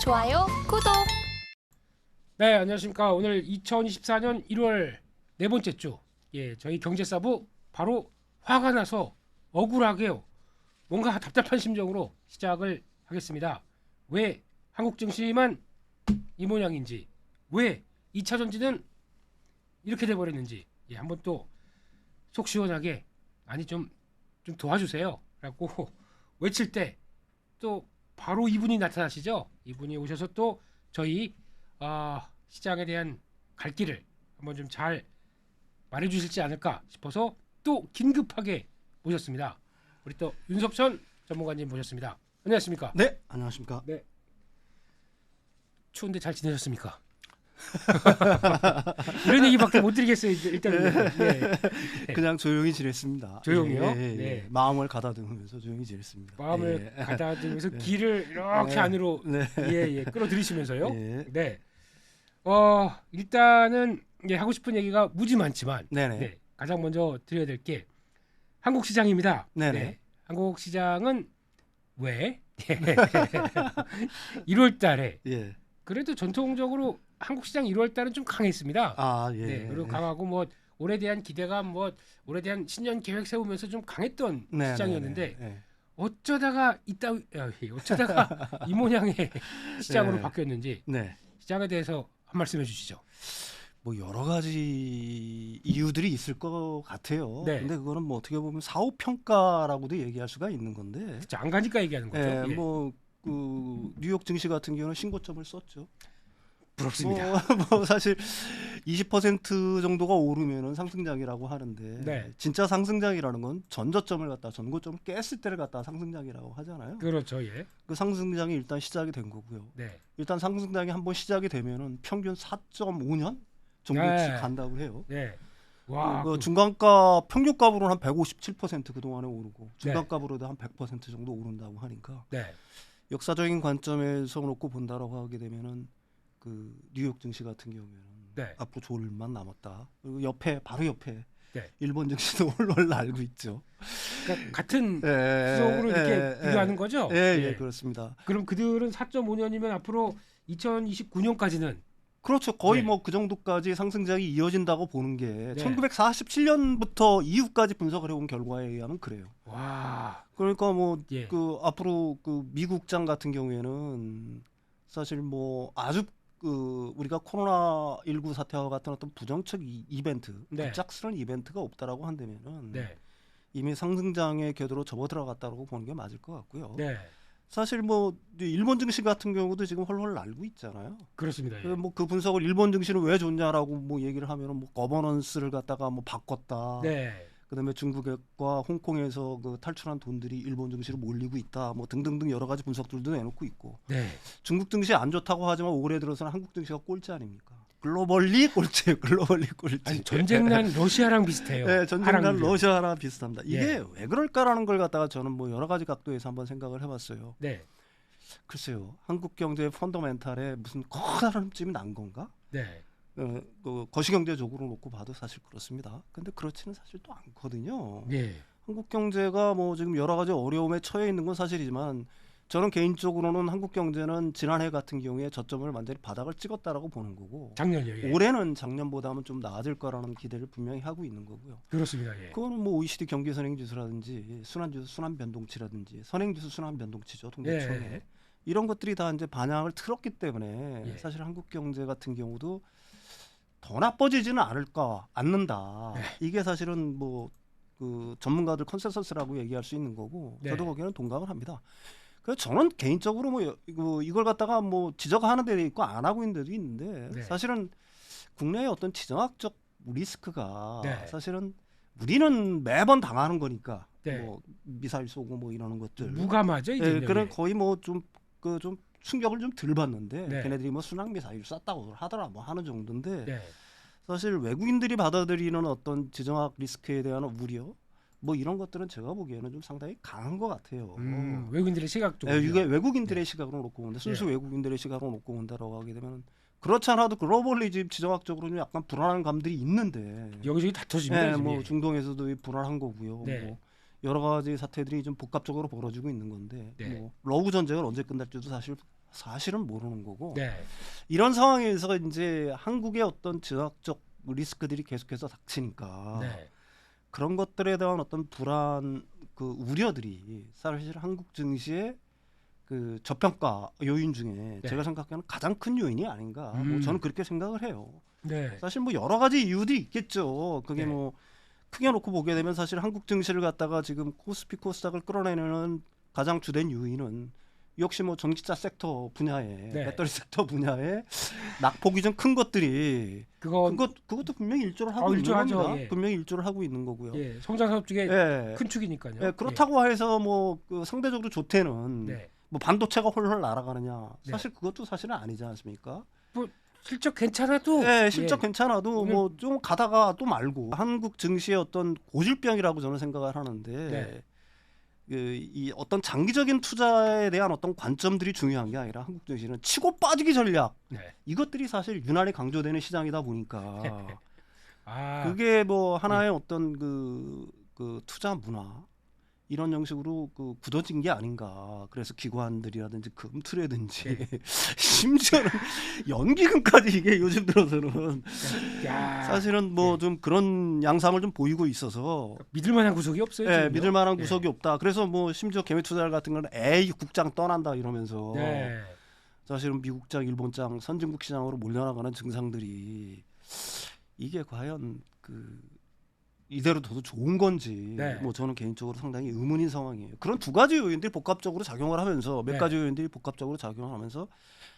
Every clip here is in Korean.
좋아요, 구독. 네, 안녕하십니까. 오늘 2024년 1월 네 번째 주, 저희 경제사부 바로 화가 나서 억울하게요. 뭔가 답답한 심정으로 시작을 하겠습니다. 왜 한국 증시만 이 모양인지, 왜 2차 전지는 이렇게 돼버렸는지, 한번 또 속 시원하게 아니 좀 도와주세요 라고 외칠 때 또 바로 이분이 나타나시죠. 이분이 오셔서 또 저희 시장에 대한 갈 길을 한번 좀 잘 말해주실지 않을까 싶어서 또 긴급하게 모셨습니다. 우리 또 윤석천 전문가님 모셨습니다. 안녕하십니까? 네, 안녕하십니까? 네. 추운데 잘 지내셨습니까? 이런 얘기밖에 못 드리겠어요. 일단은 그냥 조용히 지냈습니다. 조용히요? 네. 마음을 가다듬으면서 조용히 지냈습니다. 마음을 가다듬으면서 길을 이렇게 안으로 끌어들이시면서요. 네. 일단은 하고 싶은 얘기가 무지 많지만 가장 먼저 드려야 될 게 한국 시장입니다. 네. 한국 시장은 왜 1월 달에 그래도 전통적으로 한국 시장 1월 달은 좀 강했습니다. 그리고 강하고 뭐 올해 대한 기대감, 올해 대한 신년 계획 세우면서 좀 강했던 시장이었는데 어쩌다가 이 모양의 시장으로 바뀌었는지 시장에 대해서 한 말씀해 주시죠. 뭐 여러 가지 이유들이 있을 것 같아요. 근데 그거는 뭐 어떻게 보면 사후 평가라고도 얘기할 수가 있는 건데. 그쵸, 안 가니까 얘기하는 거죠. 뭐 그 뉴욕 증시 같은 경우는 신고점을 썼죠. 부럽습니다. 뭐 사실 20% 정도가 오르면은 상승장이라고 하는데 진짜 상승장이라는 건 전저점을 갖다 전고점을 깼을 때를 갖다 상승장이라고 하잖아요. 그렇죠. 그 상승장이 일단 시작이 된 거고요. 일단 상승장이 한번 시작이 되면은 평균 4.5년 정도씩 간다고 해요. 와, 그 중간가 평균값으로는 한 157% 그동안에 오르고 중간값으로도 한 100% 정도 오른다고 하니까 역사적인 관점에서 놓고 본다라고 하게 되면은 그 뉴욕 증시 같은 경우에는 앞으로 졸만 남았다. 그리고 바로 옆에 일본 증시도 올 날고 있죠. 그러니까 같은 수속으로 이렇게 비교하는 거죠? 그렇습니다. 그럼 그들은 4.5년이면 앞으로 2029년까지는 그렇죠. 거의 뭐 그 정도까지 상승장이 이어진다고 보는 게 1947년부터 이후까지 분석을 해온 결과에 의하면 그래요. 와. 그러니까 뭐 그 앞으로 그 미국장 같은 경우에는 사실 뭐 아주 그 우리가 코로나19 사태와 같은 어떤 부정적 이벤트, 급작스러운 이벤트가 없다라고 한다면은 이미 상승장의 궤도로 접어 들어갔다고 보는 게 맞을 것 같고요. 사실 뭐 일본 증시 같은 경우도 지금 헐헐 날고 있잖아요. 그렇습니다. 뭐 그 분석을 일본 증시는 왜 좋냐라고 뭐 얘기를 하면은 뭐 거버넌스를 갖다가 뭐 바꿨다. 그다음에 중국과 홍콩에서 그 탈출한 돈들이 일본 증시로 몰리고 있다. 뭐 등등등 여러 가지 분석들도 내놓고 있고. 중국 증시 안 좋다고 하지만 올해 들어서는 한국 증시가 꼴찌 아닙니까? 글로벌리 꼴찌예요. 글로벌리 꼴찌. 아니, 전쟁난 러시아랑 비슷해요. 전쟁난 러시아랑 비슷합니다. 이게 왜 그럴까라는 걸 갖다가 저는 뭐 여러 가지 각도에서 한번 생각을 해봤어요. 글쎄요, 한국 경제의 펀더멘탈에 무슨 커다란 흠집이 난 건가? 그 거시경제적으로 놓고 봐도 사실 그렇습니다. 근데 그렇지는 사실 또 않거든요. 한국 경제가 뭐 지금 여러 가지 어려움에 처해 있는 건 사실이지만 저는 개인적으로는 한국 경제는 지난해 같은 경우에 저점을 완전히 바닥을 찍었다라고 보는 거고 올해는 작년보다는 좀 나아질 거라는 기대를 분명히 하고 있는 거고요. 그렇습니다. 그거는 뭐 OECD 경제 선행지수라든지 순환지수 순환변동치라든지 선행지수 순환변동치죠. 통계청에 이런 것들이 다 이제 반향을 틀었기 때문에 사실 한국 경제 같은 경우도 더 나빠지지는 않는다. 이게 사실은 뭐 그 전문가들 컨센서스라고 얘기할 수 있는 거고 저도 거기에는 동감을 합니다. 그래서 저는 개인적으로 뭐 이걸 갖다가 뭐 지적하는 데도 있고 안 하고 있는 데도 있는데 사실은 국내의 어떤 지정학적 리스크가 사실은 우리는 매번 당하는 거니까 뭐 미사일 쏘고 뭐 이러는 것들 무감하죠 이제. 그런 거의 뭐 좀 충격을 좀 덜 받는데 걔네들이 뭐 순항 미사일 쐈다고 하더라 뭐 하는 정도인데 사실 외국인들이 받아들이는 어떤 지정학 리스크에 대한 우려 뭐 이런 것들은 제가 보기에는 좀 상당히 강한 것 같아요. 외국인들의 시각도. 이게 외국인들의 시각으로 놓고 본다. 순수 외국인들의 시각으로 놓고 본다라고 하게 되면 그렇지 않아도 글로벌리 지정학적으로는 약간 불안한 감들이 있는데 여기저기 다 터집니다. 뭐 중동에서도 불안한 거고요. 뭐 여러 가지 사태들이 좀 복합적으로 벌어지고 있는 건데 네. 뭐 러우 전쟁은 언제 끝날지도 사실은 모르는 거고 네. 이런 상황에서 이제 한국의 어떤 지역적 리스크들이 계속해서 닥치니까 네. 그런 것들에 대한 어떤 불안, 그 우려들이 사실 한국 증시의 그 저평가 요인 중에 네. 제가 생각하는 가장 큰 요인이 아닌가. 뭐 저는 그렇게 생각을 해요. 네. 사실 뭐 여러 가지 이유들이 있겠죠. 그게 네. 뭐 크게 놓고 보게 되면 사실 한국 증시를 갖다가 지금 코스피 코스닥을 끌어내는 가장 주된 요인은 역시 뭐 전기차 섹터 분야에 네. 배터리 섹터 분야에 낙폭이 좀 큰 것들이 그건 그것도 분명히 일조를 하고 있는 일조하죠. 겁니다. 예. 분명히 일조를 하고 있는 거고요. 예, 성장 산업 중에 예. 큰 축이니까요. 예, 그렇다고 해서 뭐 그 상대적으로 좋대는 네. 뭐 반도체가 홀홀 날아가느냐 네. 사실 그것도 사실은 아니지 않습니까? 실적 괜찮아도 네, 실적 예. 괜찮아도 오늘- 뭐 좀 가다가 또 말고 한국 증시의 어떤 고질병이라고 저는 생각을 하는데 네. 이 어떤 장기적인 투자에 대한 어떤 관점들이 중요한 게 아니라 한국 증시는 치고 빠지기 전략 네. 이것들이 사실 유난히 강조되는 시장이다 보니까 아, 그게 뭐 하나의 어떤 그 투자 문화 이런 형식으로 그 굳어진 게 아닌가. 그래서 기관들이라든지 금투라든지 네. 심지어는 연기금까지 이게 요즘 들어서는 야, 사실은 뭐 좀 그런 양상을 좀 보이고 있어서 믿을 만한 구석이 없어요. 예, 지금요? 믿을 만한 예. 구석이 없다. 그래서 뭐 심지어 개미투자자 같은 거는 에이 국장 떠난다 이러면서 네. 사실은 미국장, 일본장 선진국 시장으로 몰려나가는 증상들이 이게 과연 그 이대로 둬도 좋은 건지 네. 뭐 저는 개인적으로 상당히 의문인 상황이에요. 그런 두 가지 요인들이 복합적으로 작용을 하면서 몇 네. 가지 요인들이 복합적으로 작용하면서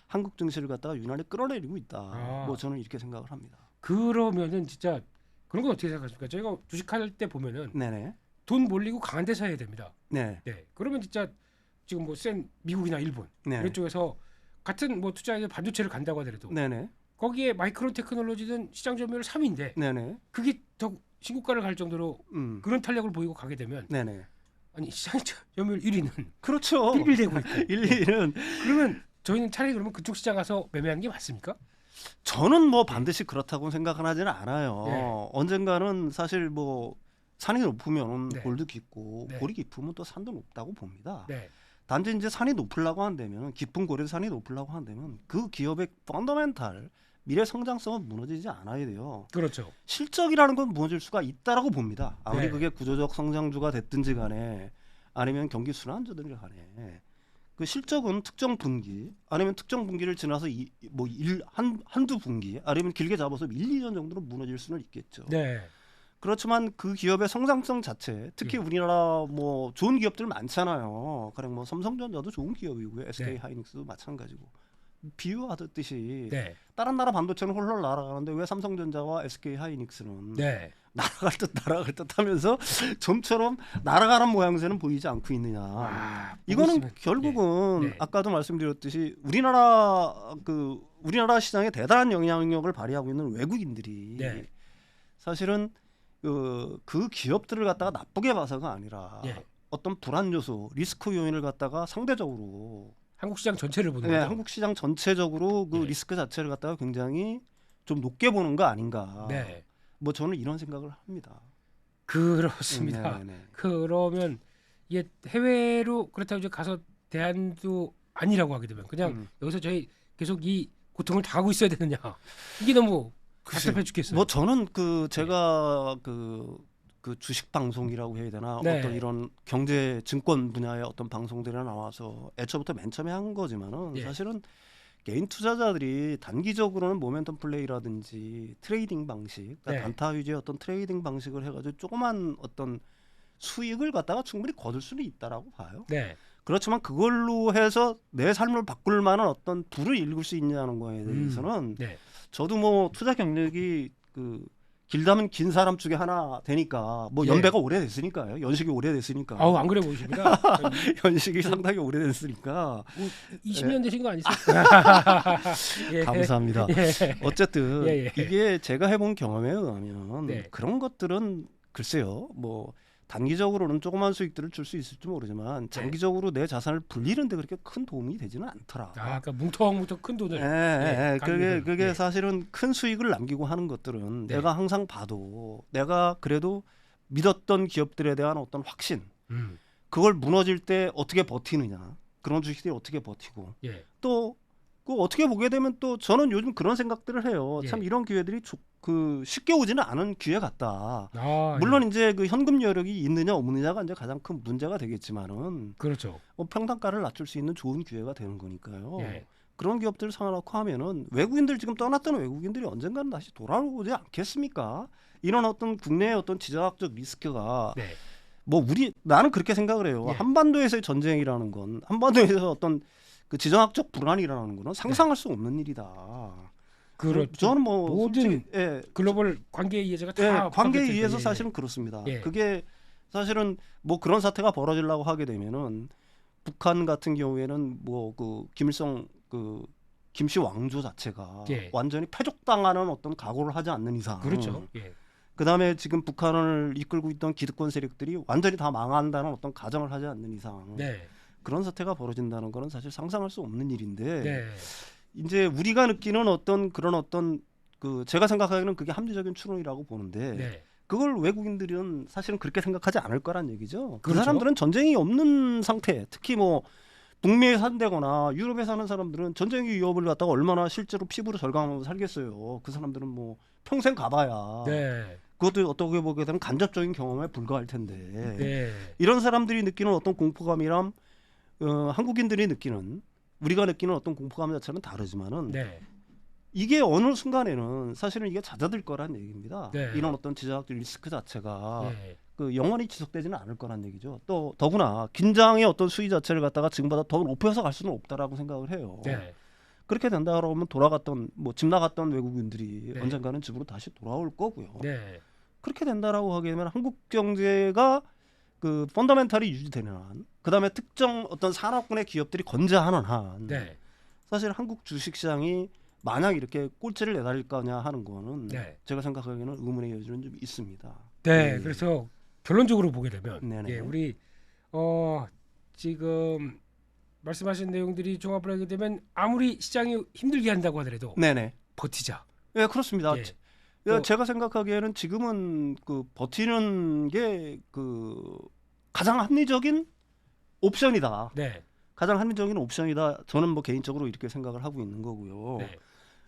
한국 증시를 갖다가 유난히 끌어내리고 있다. 아. 뭐 저는 이렇게 생각을 합니다. 그러면은 진짜 그런 건 어떻게 생각하십니까? 저희가 주식할 때 보면은 네네. 돈 몰리고 강한 데서 해야 됩니다. 네. 네. 그러면 진짜 지금 뭐 센 미국이나 일본 네. 이런 쪽에서 같은 뭐 투자에 반도체를 간다고 하더라도 네네. 거기에 마이크론 테크놀로지는 시장 점유율 3위인데 네네. 그게 더 신고가를 갈 정도로 그런 탄력을 보이고 가게 되면 네네. 아니 시장 점유율 1위는 그렇죠. 삘삘대고 있고 1, 2는 그러면 저희는 차라리 그러면 그쪽 시장 가서 매매하는 게 맞습니까? 저는 뭐 반드시 그렇다고 생각은 하지는 않아요. 네. 언젠가는 사실 뭐 산이 높으면 네. 골도 깊고 네. 골이 깊으면 또 산도 높다고 봅니다. 네. 단지 이제 산이 높으려고 한다면 깊은 골에서 산이 높으려고 한다면 그 기업의 펀더멘탈 미래 성장성은 무너지지 않아야 돼요. 그렇죠. 실적이라는 건 무너질 수가 있다라고 봅니다. 아무리 네. 그게 구조적 성장주가 됐든지 간에 아니면 경기 순환주든지 간에 그 실적은 특정 분기 아니면 특정 분기를 지나서 한두 분기 아니면 길게 잡아서 1, 2년 정도로 무너질 수는 있겠죠. 네. 그렇지만 그 기업의 성장성 자체, 특히 예. 우리나라 뭐 좋은 기업들 많잖아요. 그냥 뭐 삼성전자도 좋은 기업이고요, SK 네. 하이닉스도 마찬가지고. 비유하듯이 네. 다른 나라 반도체는 홀로 날아가는데 왜 삼성전자와 SK 하이닉스는 네. 날아갈 듯 하면서 좀처럼 날아가는 모양새는 보이지 않고 있느냐. 아, 이거는 보고 있으면- 결국은 네. 네. 아까도 말씀드렸듯이 우리나라 시장에 대단한 영향력을 발휘하고 있는 외국인들이 네. 사실은 그 기업들을 갖다가 나쁘게 봐서가 아니라 예. 어떤 불안 요소, 리스크 요인을 갖다가 상대적으로 한국 시장 전체를 보는 네, 거죠. 한국 시장 전체적으로 그 예. 리스크 자체를 갖다가 굉장히 좀 높게 보는 거 아닌가. 네. 뭐 저는 이런 생각을 합니다. 그렇습니다. 네, 네. 그러면 이게 해외로 그렇다고 이제 가서 대안도 아니라고 하게 되면 그냥 여기서 저희 계속 이 고통을 당하고 있어야 되느냐 이게 너무 답답해 죽겠어요. 뭐 저는 제가 그 주식 방송이라고 해야 되나 네. 어떤 이런 경제 증권 분야의 어떤 방송들에 나와서 애초부터 맨 처음에 한 거지만은 예. 사실은 개인 투자자들이 단기적으로는 모멘텀 플레이라든지 트레이딩 방식, 그러니까 네. 단타 위주의 어떤 트레이딩 방식을 해가지고 조그만 어떤 수익을 갖다가 충분히 거둘 수는 있다라고 봐요. 네. 그렇지만 그걸로 해서 내 삶을 바꿀 만한 어떤 부를 일굴 수 있냐는 거에 대해서는 네. 저도 뭐 투자 경력이 길다면 긴 사람 중에 하나 되니까 뭐 예. 연배가 오래됐으니까요. 연식이 오래됐으니까. 아우 안 그래 보이십니다. 연식이 상당히 오래됐으니까. 20년 되신 거 아니세요? 예. 감사합니다. 예. 어쨌든 예, 예. 이게 제가 해본 경험에 의하면 네. 그런 것들은 글쎄요. 뭐 단기적으로는 조그만 수익들을 줄 수 있을지 모르지만 장기적으로 내 자산을 불리는데 그렇게 큰 도움이 되지는 않더라. 아, 그러니까 뭉텅뭉텅 큰 돈을. 그게 예. 사실은 큰 수익을 남기고 하는 것들은 네. 내가 항상 봐도 내가 그래도 믿었던 기업들에 대한 어떤 확신 그걸 무너질 때 어떻게 버티느냐, 그런 주식들이 어떻게 버티고 예. 또 그 어떻게 보게 되면 또 저는 요즘 그런 생각들을 해요. 예. 참 이런 기회들이 그 쉽게 오지는 않은 기회 같다. 아, 물론 예. 이제 그 현금 여력이 있느냐 없느냐가 이제 가장 큰 문제가 되겠지만은 그렇죠. 평단가를 낮출 수 있는 좋은 기회가 되는 거니까요. 예. 그런 기업들을 사놓고 하면은 외국인들 지금 떠났던 외국인들이 언젠가는 다시 돌아오지 않겠습니까? 이런 어떤 국내의 어떤 지정학적 리스크가 네. 뭐 나는 그렇게 생각을 해요. 예. 한반도에서의 전쟁이라는 건 한반도에서 어떤 그 지정학적 불안이라는 거는 상상할 수 없는 일이다. 그렇죠. 저는 뭐 모든 솔직히, 글로벌 관계 이해제가 다 관계에 포함됐을 의해서 때, 사실은 그렇습니다. 예. 그게 사실은 뭐 그런 사태가 벌어지려고 하게 되면은 북한 같은 경우에는 뭐 그 김일성 그 김씨 왕조 자체가 예. 완전히 패족당하는 어떤 각오를 하지 않는 이상, 그렇죠. 예. 그다음에 지금 북한을 이끌고 있던 기득권 세력들이 완전히 다 망한다는 어떤 가정을 하지 않는 이상, 네. 그런 사태가 벌어진다는 거는 사실 상상할 수 없는 일인데, 네. 이제 우리가 느끼는 어떤 그런 어떤 그 제가 생각하기에는 그게 합리적인 추론이라고 보는데, 네. 그걸 외국인들은 사실은 그렇게 생각하지 않을 거란 얘기죠. 그 그렇죠. 사람들은 전쟁이 없는 상태, 특히 뭐 북미에 산다거나 유럽에 사는 사람들은 전쟁의 위협을 갖다가 얼마나 실제로 피부로 절감하면서 살겠어요. 그 사람들은 뭐 평생 가봐야 네. 그것도 어떻게 보게 되면 간접적인 경험에 불과할 텐데, 네. 이런 사람들이 느끼는 어떤 공포감이랑 한국인들이 느끼는, 우리가 느끼는 어떤 공포감 자체는 다르지만은 네. 이게 어느 순간에는 사실은 이게 잦아들 거란 얘기입니다. 네. 이런 어떤 지정학적 리스크 자체가 예. 그 영원히 지속되지는 않을 거란 얘기죠. 또 더구나 긴장의 어떤 수위 자체를 갖다가 지금보다 더 높여서 갈 수는 없다라고 생각을 해요. 네. 그렇게 된다 그러면 돌아갔던 뭐 집 나갔던 외국인들이 네. 언젠가는 집으로 다시 돌아올 거고요. 네. 그렇게 된다라고 하게 되면 한국 경제가 그 펀더멘탈이 유지되는 한, 그다음에 특정 어떤 산업군의 기업들이 건재하는 한, 네. 사실 한국 주식시장이 만약 이렇게 꼴찌를 내달릴 거냐 하는 거는 네. 제가 생각하기에는 의문의 여지는 좀 있습니다. 네. 예. 그래서 결론적으로 보게 되면 네네. 예, 우리 지금 말씀하신 내용들이 종합을 하게 되면 아무리 시장이 힘들게 한다고 하더라도 네네. 버티자. 예, 그렇습니다. 예. 제가 생각하기에는 지금은 그 버티는 게 그 가장 합리적인 옵션이다. 네. 가장 합리적인 옵션이다. 저는 뭐 개인적으로 이렇게 생각을 하고 있는 거고요. 네.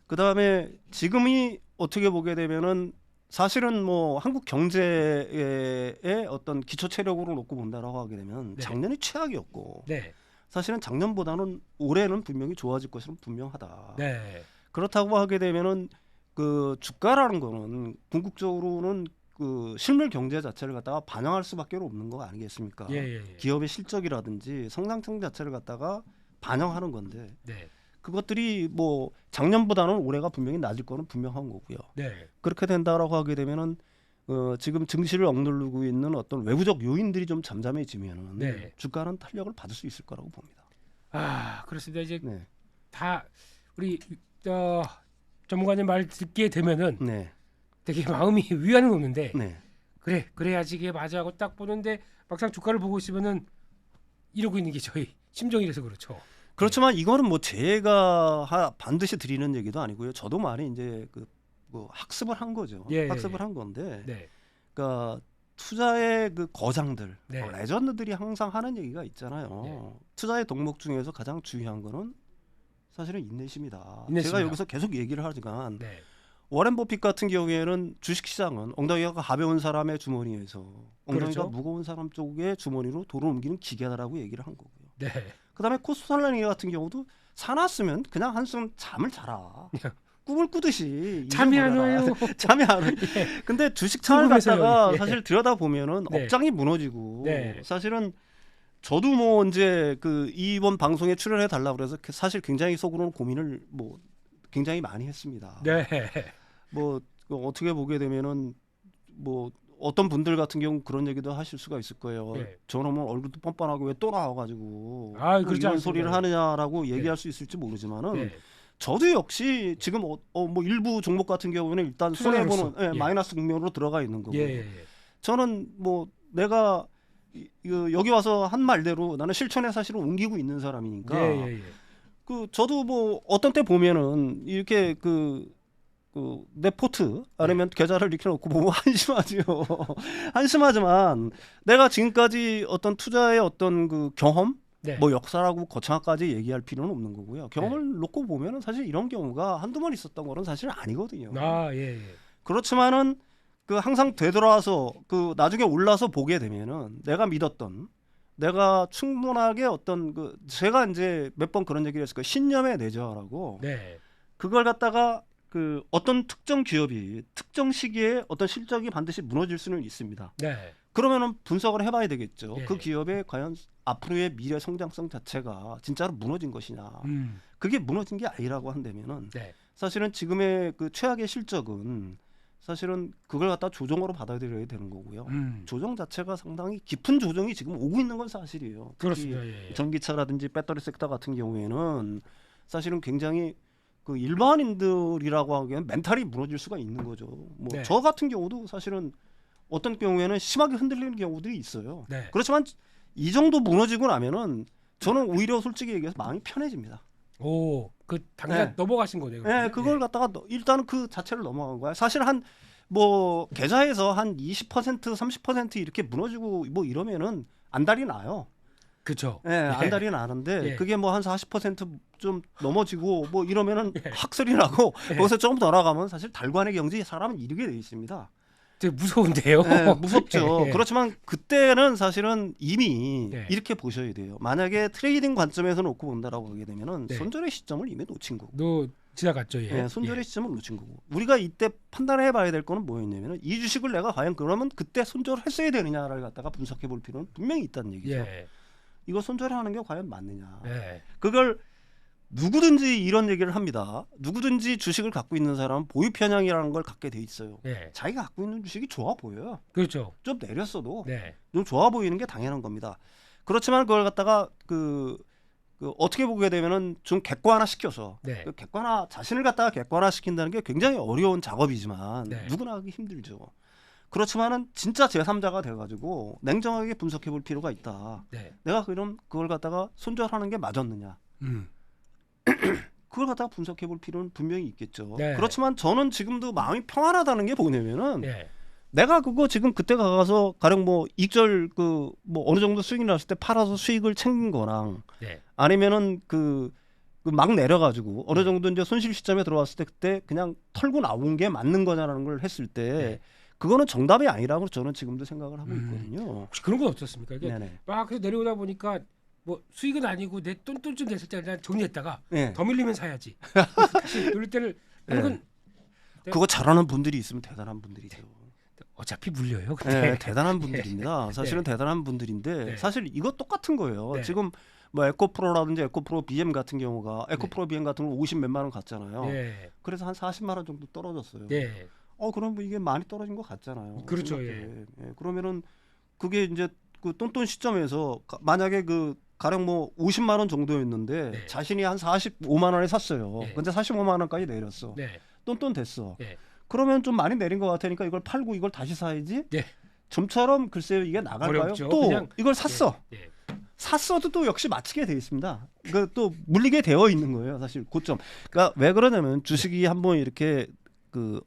그다음에 지금이 어떻게 보게 되면은 사실은 뭐 한국 경제의 어떤 기초 체력으로 놓고 본다라고 하게 되면 네. 작년이 최악이었고, 네. 사실은 작년보다는 올해는 분명히 좋아질 것은 분명하다. 네. 그렇다고 하게 되면은 그 주가라는 거는 궁극적으로는 그 실물 경제 자체를 갖다가 반영할 수밖에 없는 거 아니겠습니까? 예, 예, 예. 기업의 실적이라든지 성장성 자체를 갖다가 반영하는 건데, 네. 그것들이 뭐 작년보다는 올해가 분명히 낮을 거는 분명한 거고요. 네. 그렇게 된다라고 하게 되면은 지금 증시를 억누르고 있는 어떤 외부적 요인들이 좀 잠잠해지면은 네. 주가는 탄력을 받을 수 있을 거라고 봅니다. 아, 그렇습니다. 이제 네, 다 우리 전문가님 말 듣게 되면은 네, 되게 마음이 위안은 오는데 네. 그래야지 이게 맞아 하고 딱 보는데 막상 주가를 보고 있으면은 이러고 있는 게 저희 심정이라서 그렇죠. 그렇지만 이거는 뭐 제가 반드시 드리는 얘기도 아니고요. 저도 많이 이제 뭐 학습을 한 거죠. 예, 학습을 예. 한 건데, 네. 그러니까 투자의 그 거장들, 네. 레전드들이 항상 하는 얘기가 있잖아요. 네. 투자의 덕목 중에서 가장 중요한 거는 사실은 인내심이다. 인내심이다. 제가 여기서 계속 얘기를 하지만 네. 워렌 버핏 같은 경우에는 주식시장은 엉덩이가 가벼운 사람의 주머니에서 엉덩이가 그렇죠. 무거운 사람 쪽의 주머니로 돈을 옮기는 기계다라고 얘기를 한 거고요. 네. 그다음에 코스탈라니 같은 경우도 사놨으면 그냥 한숨 잠을 자라. 꿈을 꾸듯이 잠이 안 와요. 잠이 안 와요. 예. 근데 주식 차를 궁금해서요. 갖다가 예. 사실 들여다 보면은 네. 업장이 무너지고, 네. 사실은 저도 뭐 이제 그 이번 방송에 출연해 달라고 그래서 사실 굉장히 속으로는 고민을 뭐 굉장히 많이 했습니다. 네. 뭐 어떻게 보게 되면은 뭐 어떤 분들 같은 경우 그런 얘기도 하실 수가 있을 거예요. 네. 저놈은 얼굴도 뻔뻔하고 왜 또 나와가지고 아, 뭐 그렇지 이런 않습니다. 소리를 하느냐라고 네. 얘기할 수 있을지 모르지만은 네. 저도 역시 지금 뭐 일부 종목 같은 경우는 일단 손해 보는 투자자로서. 예. 마이너스 국면으로 들어가 있는 거고, 예, 예, 예. 저는 뭐 내가 여기 와서 한 말대로 나는 실천에 사실은 옮기고 있는 사람이니까, 예, 예, 예. 그 저도 뭐 어떤 때 보면은 이렇게 그 내 포트 아니면 계좌를 이렇게 놓고 보면 한심하지요. 한심하지만 내가 지금까지 어떤 투자의 어떤 그 경험, 네. 뭐 역사라고 거창하까지 얘기할 필요는 없는 거고요. 경험을 놓고 보면은 사실 이런 경우가 한두 번 있었던 거는 사실 아니거든요. 아, 예, 예. 그렇지만은 그 항상 되돌아와서 그 나중에 올라서 보게 되면은 내가 믿었던 내가 충분하게 어떤 그 제가 이제 몇 번 그런 얘기를 했을 거예요. 신념의 내재화라고. 네. 그걸 갖다가 그 어떤 특정 기업이 특정 시기에 어떤 실적이 반드시 무너질 수는 있습니다. 네. 그러면은 분석을 해봐야 되겠죠. 예. 그 기업의 과연 앞으로의 미래 성장성 자체가 진짜로 무너진 것이냐. 그게 무너진 게 아니라고 한다면은 네. 사실은 지금의 그 최악의 실적은 사실은 그걸 갖다 조정으로 받아들여야 되는 거고요. 조정 자체가 상당히 깊은 조정이 지금 오고 있는 건 사실이에요. 특히 그렇습니다. 예. 전기차라든지 배터리 섹터 같은 경우에는 사실은 굉장히 그 일반인들이라고 하기에는 멘탈이 무너질 수가 있는 거죠. 뭐 네. 저 같은 경우도 사실은 어떤 경우에는 심하게 흔들리는 경우들이 있어요. 네. 그렇지만 이 정도 무너지고 나면은 저는 오히려 솔직히 얘기해서 마음이 편해집니다. 오, 그 당장 네. 넘어가신 거네요. 네, 그걸 갖다가 일단은 그 자체를 넘어간 거야. 사실 한 뭐 계좌에서 한 20% 30% 이렇게 무너지고 뭐 이러면은 안달이 나요. 그렇죠. 예, 안달이 나는데 예. 그게 뭐 한 40%좀 넘어지고 뭐 이러면은 예. 학설이 나고 예. 거기서 조금 더 나가면 사실 달관의 경지에 사람은 이르게 돼 있습니다. 되게 무서운데요. 예, 무섭죠. 예. 그렇지만 그때는 사실은 이미 예. 이렇게 보셔야 돼요. 만약에 트레이딩 관점에서 놓고 본다라고 하게 되면은 네. 손절의 시점을 이미 놓친 거고. 너 지나갔죠. 예. 예, 손절의 시점을 놓친 거고. 우리가 이때 판단해 봐야 될 거는 뭐였냐면은 이 주식을 내가 과연 그러면 그때 손절을 했어야 되느냐를 갖다가 분석해 볼 필요는 분명히 있다는 얘기죠. 예. 이거 손절하는 게 과연 맞느냐. 예. 그걸 누구든지 이런 얘기를 합니다. 누구든지 주식을 갖고 있는 사람은 보유 편향이라는 걸 갖게 돼 있어요. 예. 자기가 갖고 있는 주식이 좋아 보여요. 그렇죠. 좀 내렸어도 네. 좀 좋아 보이는 게 당연한 겁니다. 그렇지만 그걸 갖다가 그 어떻게 보게 되면은 좀 객관화 시켜서 네. 그 객관화 자신을 갖다가 객관화 시킨다는 게 굉장히 어려운 작업이지만 네. 누구나 하기 힘들죠. 그렇지만은 진짜 제3자가 돼가지고 냉정하게 분석해 볼 필요가 있다. 네. 내가 그걸 갖다가 손절하는 게 맞았느냐? 그걸 갖다가 분석해 볼 필요는 분명히 있겠죠. 네. 그렇지만 저는 지금도 마음이 평안하다는 게 뭐냐면은 네. 내가 그거 지금 그때 가서 가령 뭐 익절 그 뭐 어느 정도 수익이 났을 때 팔아서 수익을 챙긴 거랑 네. 아니면은 그 막 내려가지고 어느 정도 이제 손실 시점에 들어왔을 때 그때 그냥 털고 나온 게 맞는 거냐라는 걸 했을 때 네. 그거는 정답이 아니라고 저는 지금도 생각을 하고 있거든요. 혹시 그런 건 어떻습니까? 이게 네네. 막 그래서 내려오다 보니까 뭐 수익은 아니고 내 똔똔 됐을 때 그냥 정리했다가 네. 더 밀리면 사야지. 다시 누릴 때를 하는 건 그거 잘하는 분들이 있으면 대단한 분들이죠. 어차피 물려요. 네, 근데. 대단한 분들입니다. 사실은 대단한 분들인데 네. 사실 이거 똑같은 거예요. 네. 지금 뭐 에코프로라든지 에코프로 BM 같은 경우가 에코프로 BM 같은 거 50 몇만 원 갔잖아요. 네. 그래서 한 40만 원 정도 떨어졌어요. 네. 그럼 뭐 이게 많이 떨어진 것 같잖아요. 그렇죠, 생각해. 그러면은 그게 이제 그 똔똔 시점에서 만약에 그 가령 뭐 50만 원 정도였는데 네. 자신이 한 45만 원에 샀어요. 네. 근데 45만 원까지 내렸어. 네. 똔똔 됐어. 네. 그러면 좀 많이 내린 것 같으니까 이걸 팔고 이걸 다시 사야지. 네. 좀처럼 글쎄요 이게 나갈까요? 어렵죠. 또 그냥- 이걸 샀어. 네. 샀어도 또 역시 마치게 돼 있습니다. 그 또 물리게 되어 있는 거예요, 사실 고점. 그러니까 왜 그러냐면 주식이 한번 이렇게 그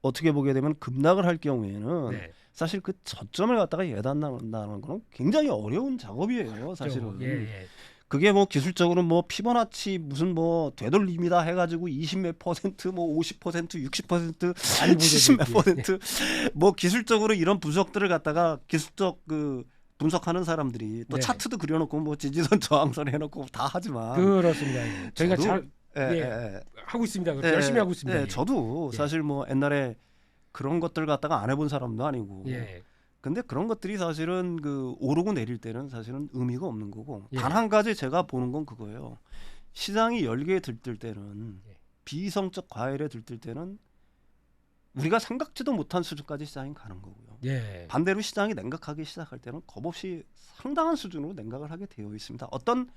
어떻게 보게 되면 급락을 할 경우에는 네. 사실 그 저점을 갖다가 예단한다는 거는 굉장히 어려운 작업이에요, 사실은. 예, 예. 그게 뭐 기술적으로 뭐 피보나치 무슨 뭐 되돌립니다 해가지고 20 몇 퍼센트 뭐 50% 60% 많이 보죠, 70 몇 그게. 퍼센트 뭐 기술적으로 이런 분석들을 갖다가 기술적 그 분석하는 사람들이 또 네. 차트도 그려놓고 뭐 지지선 저항선 해놓고 다 하지만 그렇습니다. 예. 저희가 저도- 잘 예, 예. 예, 하고 있습니다. 예, 열심히 하고 있습니다. 예, 예. 저도 예. 사실 뭐 옛날에 그런 것들 갖다가 안 해본 사람도 아니고 예. 근데 그런 것들이 사실은 그 오르고 내릴 때는 사실은 의미가 없는 거고 예. 단 한 가지 제가 보는 건 그거예요. 시장이 열기에 들뜰 때는 예. 비이성적 과열에 들뜰 때는 우리가 생각지도 못한 수준까지 시장이 가는 거고요. 예. 반대로 시장이 냉각하기 시작할 때는 겁없이 상당한 수준으로 냉각을 하게 되어 있습니다. 어떤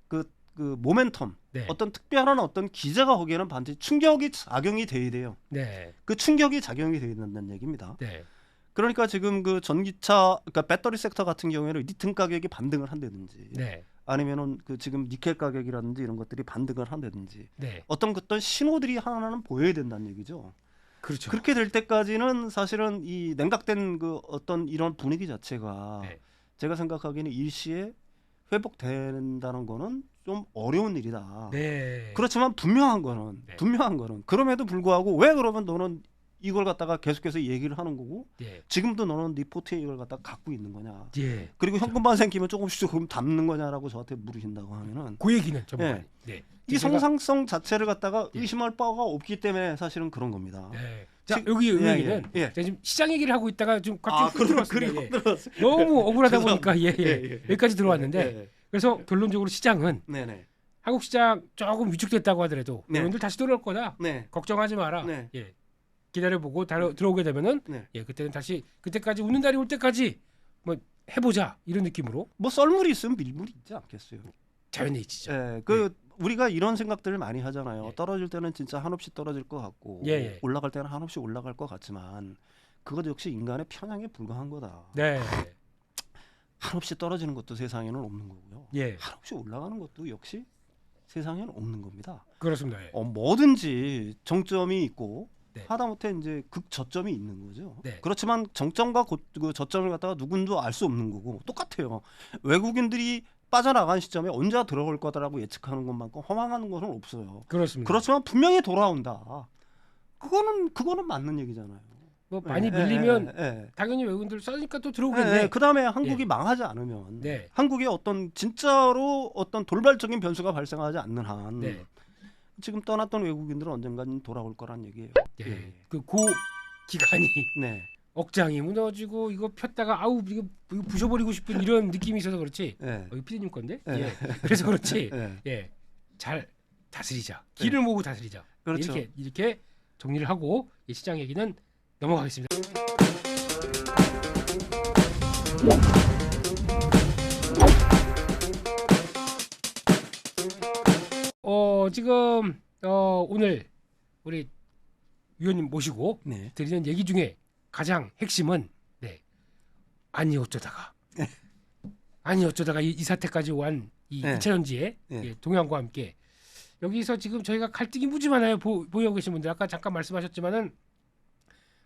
그 모멘텀, 네. 어떤 특별한 어떤 기제가 거기에는 반드시 충격이 작용이 돼야 돼요. 네. 그 충격이 작용이 돼야 된다는 얘기입니다. 네. 그러니까 지금 그 전기차, 그러니까 배터리 섹터 같은 경우에는 리튬 가격이 반등을 한다든지, 네. 아니면은 그 지금 니켈 가격이라든지 이런 것들이 반등을 한다든지 네. 어떤 신호들이 하나는 보여야 된다는 얘기죠. 그렇죠. 그렇게 될 때까지는 사실은 이 냉각된 그 어떤 이런 분위기 자체가 네. 제가 생각하기에는 일시에 회복된다는 거는 좀 어려운 일이다. 네. 그렇지만 분명한 거는 네. 그럼에도 불구하고 왜 그러면 너는 이걸 갖다가 계속해서 얘기를 하는 거고 예. 지금도 너는 네 포트에 이걸 갖다가 갖고 있는 거냐. 예. 그리고 현금만 생기면 조금씩 조금 담는 거냐라고 저한테 물으신다고 하면은 그 얘기는 전문가님. 네. 이 제가- 성상성 자체를 갖다가 예. 의심할 바가 없기 때문에 사실은 그런 겁니다. 네. 자 지금- 여기 예, 얘기는 예. 제가 지금 시장 얘기를 하고 있다가 좀 갑자기 훅 들어왔습니다. 예. 들어왔어요. 너무 억울하다 죄송합니다. 보니까 예, 예. 예, 예. 여기까지 들어왔는데 예, 그래서 결론적으로 시장은 네네. 한국 시장 조금 위축됐다고 하더라도 네. 여러분들 다시 들어올 거다. 네. 걱정하지 마라. 네. 예. 기다려보고 들어오게 되면은 네. 예, 그때는 다시 그때까지 웃는 날이 올 때까지 뭐 해보자 이런 느낌으로 뭐 썰물이 있으면 밀물이 있지 않겠어요. 자연의 이치죠. 예. 우리가 이런 생각들을 많이 하잖아요. 예. 떨어질 때는 진짜 한없이 떨어질 것 같고 예, 예. 올라갈 때는 한없이 올라갈 것 같지만 그것 역시 인간의 편향에 불과한 거다. 네. 한없이 떨어지는 것도 세상에는 없는 거고요. 예. 한없이 올라가는 것도 역시 세상에는 없는 겁니다. 그렇습니다. 예. 뭐든지 정점이 있고 네. 하다못해 이제 극저점이 있는 거죠. 네. 그렇지만 정점과 그 저점을 갖다가 누군도 알 수 없는 거고 똑같아요. 외국인들이 빠져나간 시점에 언제 들어올 거다라고 예측하는 것만큼 허망한 것은 없어요. 그렇습니다. 그렇지만 분명히 돌아온다. 그거는 맞는 얘기잖아요. 뭐 많이 밀리면 예. 당연히 외국인들 써니까 또 들어오겠네. 그 다음에 한국이 망하지 않으면 네. 한국에 어떤 진짜로 어떤 돌발적인 변수가 발생하지 않는 한 네. 지금 떠났던 외국인들은 언젠간 돌아올 거란 얘기예요. 예. 예. 그고 기간이 네. 억장이 무너지고 이거 폈다가 아우 이거 부셔버리고 싶은 이런 느낌이 있어서 그렇지. 예. 여기 피디님 건데. 예. 예. 그래서 그렇지. 예. 예. 잘 다스리자. 길을 모으고 다스리자. 그렇죠. 이렇게 정리를 하고 이 시장 얘기는 넘어가겠습니다. 지금 오늘 우리 위원님 모시고 네. 드리는 얘기 중에 가장 핵심은 아니 어쩌다가 이 사태까지 온 이 네. 2차전지의 네. 동향과 함께 여기서 지금 저희가 갈등이 무지 많아요. 보유하고 계신 분들 아까 잠깐 말씀하셨지만은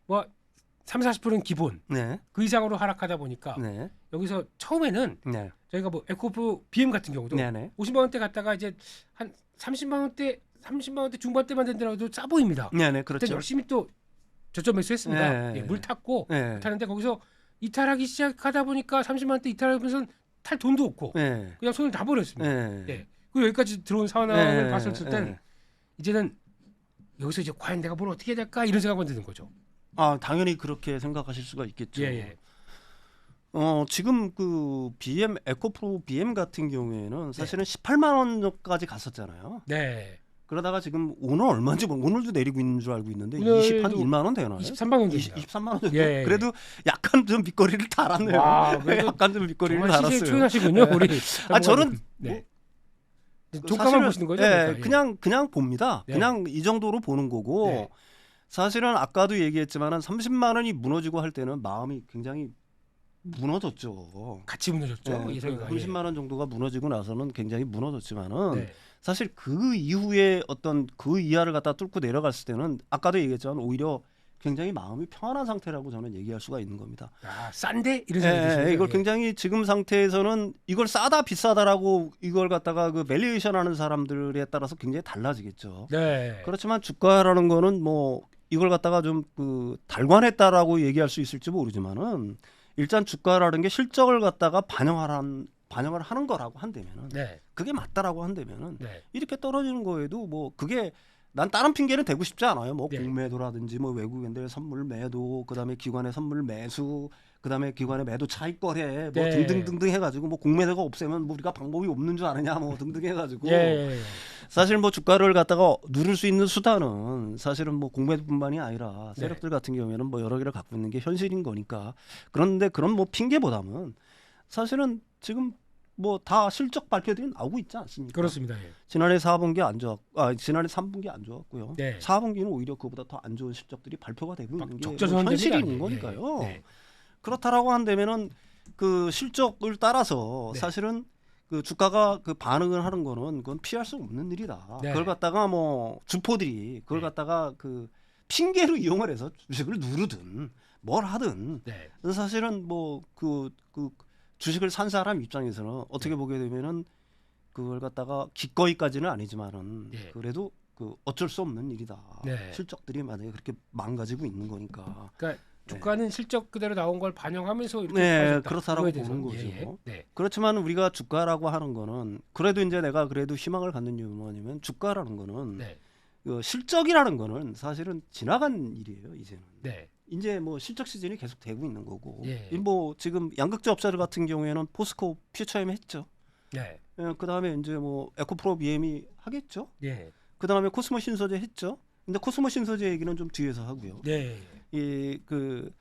뭐 30-40%는 기본 네. 그 이상으로 하락하다 보니까 네. 여기서 처음에는 네. 저희가 뭐 에코프 BM 같은 경우도 네. 네. 50만 원대 갔다가 이제 한 30만 원대 중반대만 된다라도 싸 보입니다. 네. 네. 그때 그렇죠. 열심히 또 저점 매수했습니다. 네. 물 탔고 네. 타는데 거기서 이탈하기 시작하다 보니까 30만 원대 이탈하면서 탈 돈도 없고 네. 그냥 손을 다 버렸습니다. 네. 예. 그리고 여기까지 들어온 상황을 네. 봤을 땐 네. 이제는 여기서 이제 과연 내가 뭘 어떻게 해야 될까 이런 생각만 드는 거죠. 당연히 그렇게 생각하실 수가 있겠죠. 예. 지금 그 BM 에코프로 BM 같은 경우에는 사실은 18만 원까지 갔었잖아요. 네. 그러다가 지금 오늘 얼마인지 오늘도 내리고 있는 줄 알고 있는데 오늘도 21만 원 되나요? 23만 원 됩니다. 23만 원 정도. 예. 그래도 약간 좀 밑거리를 달았네요. 와, 그래도 약간 좀 밑거리를 정말 시세에 달았어요. 투연하시군요, 우리. 저는 네. 뭐, 종가만 사실은, 보시는 거죠? 예, 그러니까? 그냥 봅니다. 네. 그냥 이 정도로 보는 거고 네. 사실은 아까도 얘기했지만은 30만 원이 무너지고 할 때는 마음이 굉장히 무너졌죠. 같이 무너졌죠. 네, 예상이가. 30만 원 정도가 무너지고 나서는 굉장히 무너졌지만은 네. 사실 그 이후에 어떤 그 이하를 갖다 뚫고 내려갔을 때는 아까도 얘기했지만 오히려 굉장히 마음이 평안한 상태라고 저는 얘기할 수가 있는 겁니다. 아, 싼데 이런 생각이 드시죠. 이걸 굉장히 지금 상태에서는 이걸 싸다 비싸다라고 이걸 갖다가 그 밸류에이션 하는 사람들에 따라서 굉장히 달라지겠죠. 네. 그렇지만 주가라는 거는 뭐 이걸 갖다가 좀 그 달관했다라고 얘기할 수 있을지 모르지만은 일단 주가라는 게 실적을 갖다가 반영을 하는 거라고 한다면은 네. 그게 맞다라고 한다면은 네. 이렇게 떨어지는 거에도 뭐 그게 난 다른 핑계는 대고 싶지 않아요. 뭐 네. 공매도라든지 뭐 외국인들 선물 매도, 그다음에 기관의 선물 매수, 그다음에 기관의 매도 차익 거래 뭐 네. 등등등등 해가지고 뭐 공매도가 없애면 뭐 우리가 방법이 없는 줄 아느냐 뭐 등등 해가지고 예. 사실 뭐 주가를 갖다가 누를 수 있는 수단은 사실은 뭐 공매도뿐만이 아니라 네. 세력들 같은 경우에는 뭐 여러 개를 갖고 있는 게 현실인 거니까 그런데 그런 뭐 핑계보다는 사실은 지금 뭐 다 실적 발표들이 나오고 있지 않습니까? 그렇습니다. 예. 지난해 4분기 안 좋았, 지난해 3분기 안 좋았고요. 네. 4분기는 오히려 그보다 더 안 좋은 실적들이 발표가 되고 있는 게 적자전환 현실이 됩니다. 있는 거니까요. 네. 그렇다라고 한다면은 그 실적을 따라서 네. 사실은 그 주가가 그 반응을 하는 거는 그건 피할 수 없는 일이다. 네. 그걸 갖다가 뭐 주포들이 그걸 네. 갖다가 그 핑계로 이용을 해서 주식을 누르든 뭘 하든 네. 사실은 뭐 그 주식을 산 사람 입장에서는 어떻게 보게 되면은 그걸 갖다가 기꺼이까지는 아니지만은 네. 그래도 그 어쩔 수 없는 일이다. 네. 실적들이 만약에 그렇게 망가지고 있는 거니까. 그러니까 주가는 실적 그대로 나온 걸 반영하면서 이렇게 네, 빠졌다. 그렇다라고 그거에 대해서. 보는 거죠. 예, 예. 네. 그렇지만 우리가 주가라고 하는 거는 그래도 이제 내가 그래도 희망을 갖는 이유는 뭐냐면 주가라는 거는 네. 그 실적이라는 거는 사실은 지나간 일이에요. 이제는. 네. 이제 뭐 실적 시즌이 계속 되고 있는 거고. 예. 뭐 지금 양극재 업체들 같은 경우에는 포스코 퓨처엠 했죠. 네. 그다음에 이제 뭐 에코프로 BM이 하겠죠. 예. 그다음에 코스모 신소재 했죠. 근데 코스모 신소재 얘기는 좀 뒤에서 하고요. 네. 이 그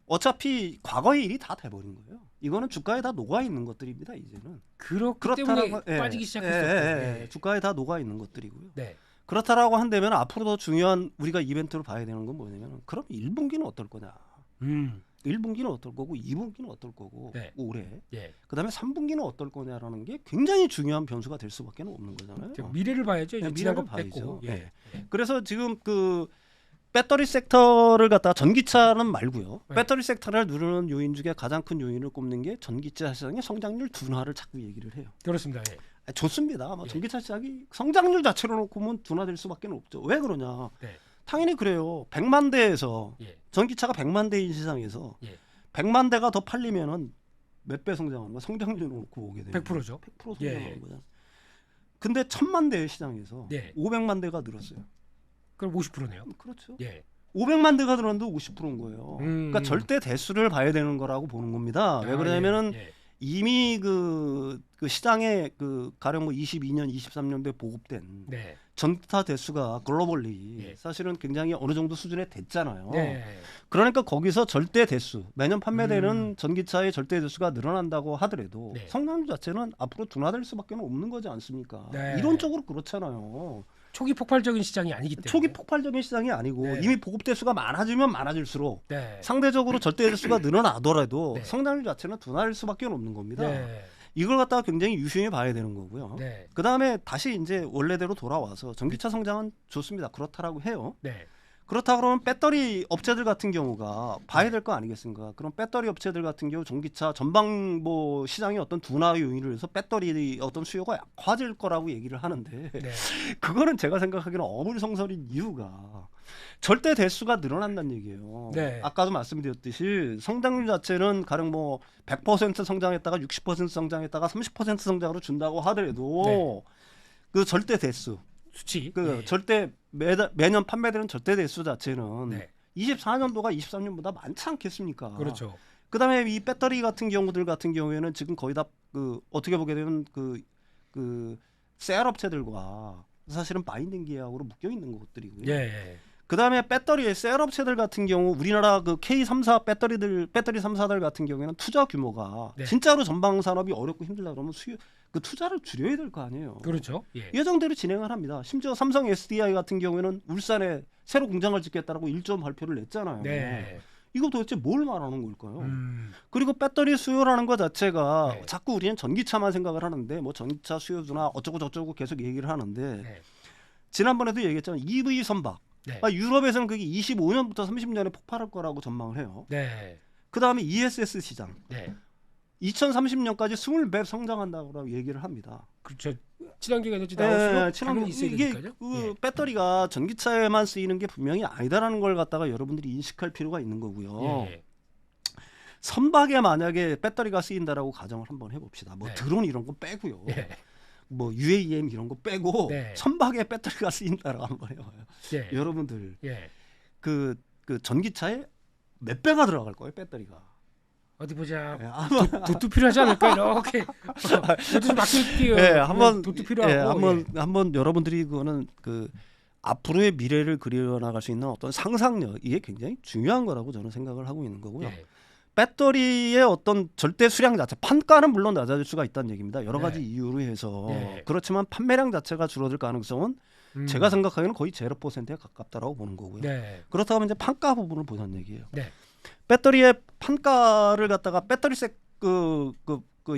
어차피 과거의 일이 다 돼버린 거예요. 이거는 주가에 다 녹아 있는 것들입니다. 이제는. 그렇기 때문에 예, 빠지기 시작했었고. 예. 예. 주가에 다 녹아 있는 것들이고요. 네. 그렇다라고 한다면 앞으로 더 중요한 우리가 이벤트로 봐야 되는 건 뭐냐면 그럼 1분기는 어떨 거냐. 1분기는 어떨 거고 2분기는 어떨 거고 네. 올해. 예. 그다음에 3분기는 어떨 거냐라는 게 굉장히 중요한 변수가 될 수밖에 없는 거잖아요. 미래를 봐야죠. 이제 네, 지난 거 미래를 뺐고. 봐야죠. 예. 네. 그래서 지금 그 배터리 섹터를 갖다가 전기차는 말고요. 네. 배터리 섹터를 누르는 요인 중에 가장 큰 요인을 꼽는 게 전기차 시장의 성장률 둔화를 자꾸 얘기를 해요. 그렇습니다. 예. 좋습니다. 뭐 예. 전기차 시장이 성장률 자체로 놓고 보면 둔화될 수밖에 없죠. 왜 그러냐? 네. 당연히 그래요. 100만 대에서 예. 전기차가 100만 대인 시장에서 예. 100만 대가 더 팔리면은 몇 배 성장하는 거? 성장률을 놓고 보게 되면 100%죠. 100% 예. 성장하는 거잖아. 근데 1000만 대의 시장에서 예. 500만 대가 늘었어요. 그럼 50%네요. 그렇죠. 예. 500만 대가 늘었는데 50%인 거예요. 그러니까 음. 절대 대수를 봐야 되는 거라고 보는 겁니다. 왜 그러냐면은 예. 이미 그 시장에 그 가령 뭐 22년, 23년도에 보급된 네. 전기차 대수가 글로벌리 예. 사실은 굉장히 어느 정도 수준에 됐잖아요. 네. 그러니까 거기서 절대 대수 매년 판매되는 전기차의 절대 대수가 늘어난다고 하더라도 네. 성장률 자체는 앞으로 둔화될 수밖에 없는 거지 않습니까? 네. 이론적으로 그렇잖아요. 초기 폭발적인 시장이 아니기 때문에. 초기 폭발적인 시장이 아니고 네. 이미 보급 대수가 많아지면 많아질수록 네. 상대적으로 절대 대수가 늘어나더라도 네. 성장률 자체는 둔화될 수밖에 없는 겁니다. 네. 이걸 갖다가 굉장히 유심히 봐야 되는 거고요. 네. 그 다음에 다시 이제 원래대로 돌아와서 전기차 성장은 좋습니다. 그렇다라고 해요. 네. 그렇다 그러면 배터리 업체들 같은 경우가 봐야 될 거 아니겠습니까? 그럼 배터리 업체들 같은 경우 전기차 전방 뭐 시장의 어떤 둔화 요인을 해서 배터리 어떤 수요가 약화될 거라고 얘기를 하는데 네. 그거는 제가 생각하기에는 어불성설인 이유가 절대 대수가 늘어난다는 얘기예요. 네. 아까도 말씀드렸듯이 성장률 자체는 가령 뭐 100% 성장했다가 60% 성장했다가 30% 성장으로 준다고 하더라도 네. 그 절대 대수 수치. 그 예. 절대 매년 판매되는 절대 대수 자체는 네. 24년도가 23년보다 많지 않겠습니까? 그렇죠. 그다음에 이 배터리 같은 경우들 같은 경우에는 지금 거의 다 그 어떻게 보게 되면 그 셀 업체들과 사실은 바인딩 계약으로 묶여 있는 것들이고요. 예. 그다음에 배터리의 셀 업체들 같은 경우 우리나라 그 K3사 배터리 3사들 같은 경우에는 투자 규모가 네. 진짜로 전방 산업이 어렵고 힘들다 그러면 그 투자를 줄여야 될 거 아니에요. 그렇죠. 예. 예정대로 진행을 합니다. 심지어 삼성 SDI 같은 경우에는 울산에 새로 공장을 짓겠다라고 일정 발표를 냈잖아요. 네. 이거 도대체 뭘 말하는 걸까요? 음. 그리고 배터리 수요라는 것 자체가 네. 자꾸 우리는 전기차만 생각을 하는데 뭐 전기차 수요주나 어쩌고 저쩌고 계속 얘기를 하는데 네. 지난번에도 얘기했잖아요. EV 선박. 네. 유럽에서는 그게 25년부터 30년에 폭발할 거라고 전망을 해요. 네. 그 다음에 ESS 시장. 네. 2030년까지 20배 성장한다고 얘기를 합니다. 그렇죠. 친환경 에너지 나올수록 친환경 당연히 있어야 이게 되니까요. 그 예. 배터리가 전기차에만 쓰이는 게 분명히 아니다라는 걸 갖다가 여러분들이 인식할 필요가 있는 거고요. 예. 선박에 만약에 배터리가 쓰인다라고 가정을 한번 해봅시다. 뭐 네. 드론 이런 거 빼고요. 예. 뭐 UAM 이런 거 빼고 네. 선박에 배터리가 쓰인다라고 한번 해봐요. 예. 여러분들 예. 그 전기차에 몇 배가 들어갈 거예요 배터리가. 어디 보자. 예, 아마 돛도 필요하지 않을까 이렇게. 돛도 막힐게요. 예, 한번 돛도 필요하고. 한번 여러분들이 그거는 그 앞으로의 미래를 그려나갈 수 있는 어떤 상상력 이게 굉장히 중요한 거라고 저는 생각을 하고 있는 거고요. 예. 배터리의 어떤 절대 수량 자체 판가는 물론 낮아질 수가 있다는 얘기입니다. 여러 가지 네. 이유로 해서 네. 그렇지만 판매량 자체가 줄어들 가능성은 제가 생각하기에는 거의 0%에 가깝다라고 보는 거고요. 네. 그렇다면 이제 판가 부분을 보자는 얘기예요. 네. 배터리의 판가를 갖다가 배터리색 그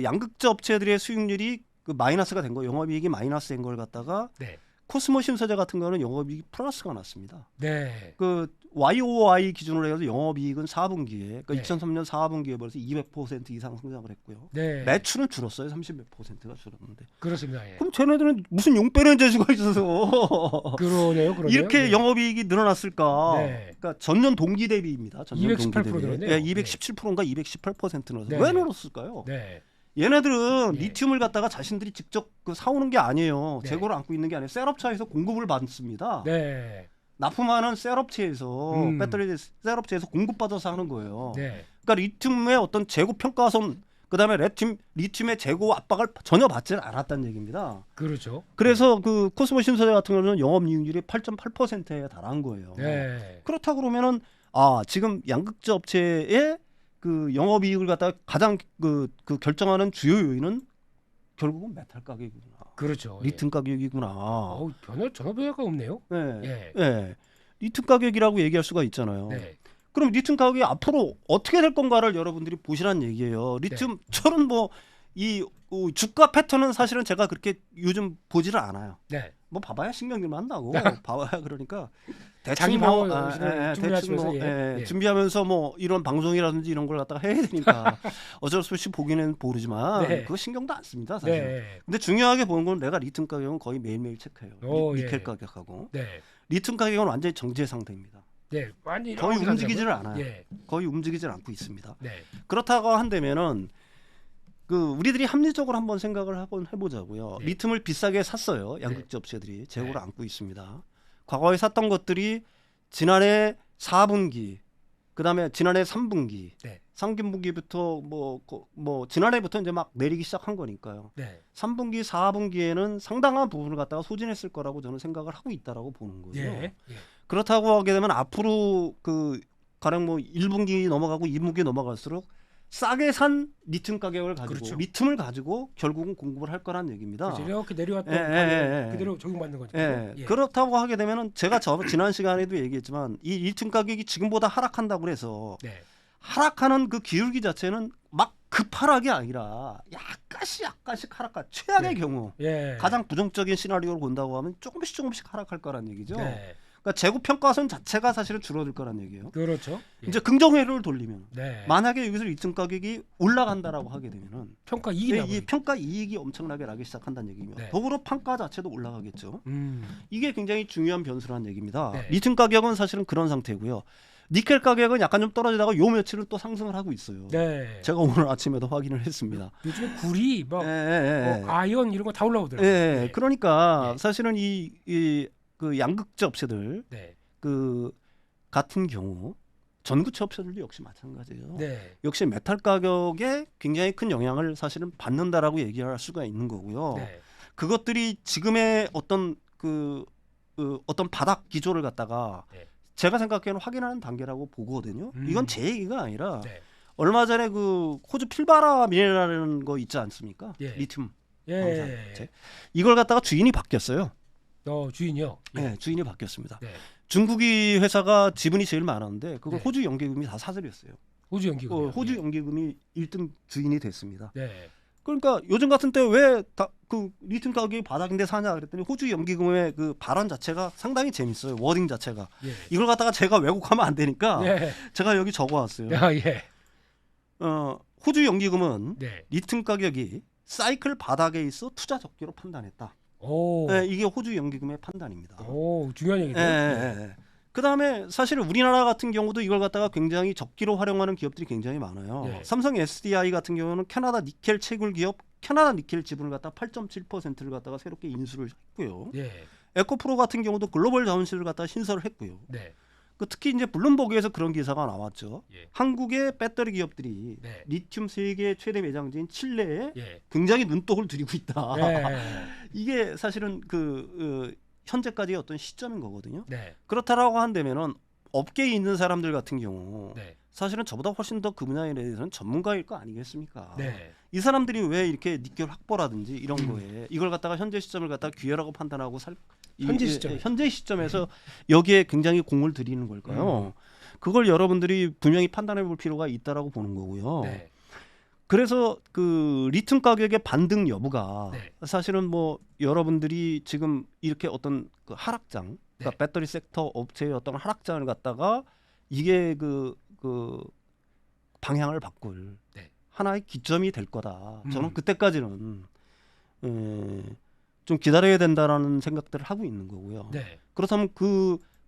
양극재 업체들의 수익률이 그 마이너스가 된 거, 영업이익이 마이너스인 걸 갖다가 네. 코스모 신소재 같은 거는 영업이익 플러스가 났습니다. 네. 그 YOY 기준으로 해서 영업이익은 4분기에 그러니까 네. 2003년 4분기에 벌써 200% 이상 성장을 했고요. 네. 매출은 줄었어요. 30%가 줄었는데. 그렇습니다. 예. 그럼 쟤네들은 무슨 용 빼는 재주가 있어서 그러네요. 이렇게 네. 영업이익이 늘어났을까? 네. 그러니까 전년 동기 대비입니다. 전년 218% 동기 대비. 늘었네요. 예, 217%인가 218% 늘어서 네. 왜 늘었을까요? 네. 얘네들은 예. 리튬을 갖다가 자신들이 직접 그 사오는 게 아니에요. 네. 재고를 안고 있는 게 아니에요. 셀업차에서 공급을 받습니다. 네. 납품하는 셀업체에서 배터리 셀업체에서 공급받아서 하는 거예요. 네. 그러니까 리튬의 어떤 재고 평가선 그다음에 리튬의 재고 압박을 전혀 받지는 않았다는 얘기입니다. 그렇죠. 그래서 그 코스모 신소재 같은 경우는 영업이익률이 8.8%에 달한 거예요. 네. 그렇다 그러면은 지금 양극재 업체의 그 영업이익을 갖다가 가장 그 결정하는 주요 요인은 결국은 메탈 가격이구나. 그렇죠. 리튬 가격이구나. 전혀 변화가 없네요. 네. 예. 네. 리튬 가격이라고 얘기할 수가 있잖아요. 네. 그럼 리튬 가격이 앞으로 어떻게 될 건가를 여러분들이 보시란 얘기예요. 리튬 저는 뭐 이 주가 패턴은 사실은 제가 그렇게 요즘 보지를 않아요. 네. 뭐 봐봐야 신경질만 한다고. 봐봐야 그러니까 자기 대충 방어 뭐 준비하시면서, 대충 예. 준비하면서 뭐 이런 방송이라든지 이런 걸 갖다가 해야 되니까 어쩔 수 없이 보기는 모르지만 네. 그거 신경도 안 씁니다 사실. 네. 근데 중요하게 보는 건 내가 리튬 가격은 거의 매일매일 체크해요. 니켈 예. 가격하고 네. 리튬 가격은 완전히 정제 상태입니다. 네. 많이 거의 이렇게 움직이지를 가더라고요. 않아요. 예. 거의 움직이질 않고 있습니다. 네. 그렇다고 한다면은 그 우리들이 합리적으로 한번 생각을 한번 해보자고요. 네. 리튬을 비싸게 샀어요. 양극재 업체들이 재고를 네. 안고 있습니다. 과거에 샀던 것들이 지난해 4분기, 그다음에 지난해 3분기, 네. 3분기부터 뭐 지난해부터 이제 막 내리기 시작한 거니까요. 네. 3분기, 4분기에는 상당한 부분을 갖다가 소진했을 거라고 저는 생각을 하고 있다라고 보는 거예요. 예. 예. 그렇다고 하게 되면 앞으로 그 가령 뭐 1분기 넘어가고 2분기 넘어갈수록 싸게 산 리튬 가격을 가지고 그렇죠. 리튬을 가지고 결국은 공급을 할 거란 얘기입니다. 그렇죠. 이렇게 내려왔던 예, 가격 예. 그대로 적용받는 거죠. 예, 예. 그렇다고 하게 되면은 제가 지난 시간에도 얘기했지만 이 리튬 가격이 지금보다 하락한다고 그래서 네. 하락하는 그 기울기 자체는 막 급하락이 아니라 약간씩 하락할 최악의 네. 경우 예. 가장 부정적인 시나리오를 본다고 하면 조금씩 하락할 거란 얘기죠. 네. 그러니까 재고 평가선 자체가 사실은 줄어들 거란 얘기예요. 그렇죠. 예. 이제 긍정회로를 돌리면 네. 만약에 여기서 리튬 가격이 올라간다라고 하게 되면은 평가 이익이 이 평가 이익이 엄청나게 나기 시작한다는 얘기입니다. 네. 더불어 판가 자체도 올라가겠죠. 이게 굉장히 중요한 변수라는 얘기입니다. 네. 리튬 가격은 사실은 그런 상태고요. 니켈 가격은 약간 좀 떨어지다가 요 며칠은 또 상승을 하고 있어요. 네. 제가 오늘 아침에도 확인을 했습니다. 요즘에 구리, 막 예. 아이언 이런 거 다 올라오더라고요. 예. 그러니까 네. 사실은 그 양극재 업체들 네. 그 같은 경우 전구체 업체들도 역시 마찬가지예요. 네. 역시 메탈 가격에 굉장히 큰 영향을 사실은 받는다라고 얘기할 수가 있는 거고요. 네. 그것들이 지금의 어떤 어떤 바닥 기조를 갖다가 네. 제가 생각하기에는 확인하는 단계라고 보거든요. 이건 제 얘기가 아니라 네. 얼마 전에 그 호주 필바라 미네랄이라는 거 있지 않습니까? 예. 리튬 예. 광산. 이걸 갖다가 주인이 바뀌었어요. 주인이요. 예. 네, 주인이 바뀌었습니다. 네. 중국이 회사가 지분이 제일 많았는데 그걸 네. 호주 연계금이 다 사들였어요. 호주 연기금. 호주 연계금이 1등 주인이 됐습니다. 네. 그러니까 요즘 같은 때 왜 그 리튬 가격이 바닥인데 사냐 그랬더니 호주 연기금의 그 발언 자체가 상당히 재밌어요. 워딩 자체가. 예. 이걸 갖다가 제가 왜곡하면 안 되니까 네. 제가 여기 적어왔어요. 예. 호주 연기금은 네. 리튬 가격이 사이클 바닥에 있어 투자 적기로 판단했다. 오. 네, 이게 호주 연기금의 판단입니다. 오, 중요한 얘기네요. 그 다음에 사실 우리나라 같은 경우도 이걸 갖다가 굉장히 적기로 활용하는 기업들이 굉장히 많아요. 네. 삼성 SDI 같은 경우는 캐나다 니켈 채굴 기업 캐나다 니켈 지분을 갖다 8.7%를 갖다가 새롭게 인수를 했고요. 예. 에코프로 같은 경우도 글로벌 자원실을 갖다 신설을 했고요. 네. 특히 이제 블룸버그에서 그런 기사가 나왔죠. 예. 한국의 배터리 기업들이 네. 리튬 세계 최대 매장지인 칠레에 예. 굉장히 눈독을 들이고 있다. 네. 이게 사실은 현재까지의 어떤 시점인 거거든요. 네. 그렇다라고 한다면은 업계에 있는 사람들 같은 경우 네. 사실은 저보다 훨씬 더 그 분야에 대해서는 전문가일 거 아니겠습니까? 네. 이 사람들이 왜 이렇게 니켈 확보라든지 이런 거에 이걸 갖다가 현재 시점을 갖다가 기회라고 판단하고 현재 시점에서 여기에 굉장히 공을 들이는 걸까요? 그걸 여러분들이 분명히 판단해 볼 필요가 있다라고 보는 거고요. 네. 그래서 그 리튬 가격의 반등 여부가 네. 사실은 뭐 여러분들이 지금 이렇게 어떤 그 하락장, 그러니까 네. 배터리 섹터 업체의 어떤 하락장을 갖다가 이게 그 방향을 바꿀 네. 하나의 기점이 될 거다. 저는 음. 그때까지는 좀 기다려야 된다라는 생각들을 하고 있는 거고요. 네. 그렇다면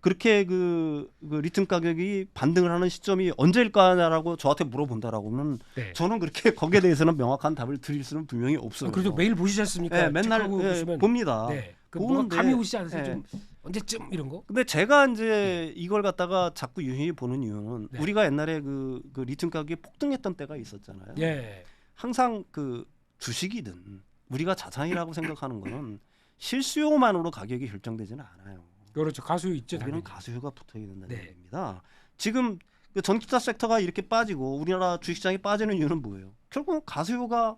그렇게 그 리튬 가격이 반등을 하는 시점이 언제일까라고 저한테 물어본다라고는 네. 저는 그렇게 거기에 대해서는 명확한 답을 드릴 수는 분명히 없어요. 그래도 매일 보시지 않습니까? 네, 맨날 체크하고 보시면 봅니다. 네. 그 뭐가 보는데, 감이 오시지 않으세요? 네. 좀 언제쯤 이런 거? 근데 제가 이제 이걸 갖다가 자꾸 유심히 보는 이유는 네. 우리가 옛날에 그 리튬 가격이 폭등했던 때가 있었잖아요. 예. 항상 그 주식이든 우리가 자산이라고 생각하는 거는 실수요만으로 가격이 결정되지는 않아요. 그렇죠. 가수 있죠. 거기는 당연히. 가수요가 붙어 있는 네. 얘기입니다. 지금 그 전기차 섹터가 이렇게 빠지고 우리나라 주식시장이 빠지는 이유는 뭐예요? 결국은 가수요가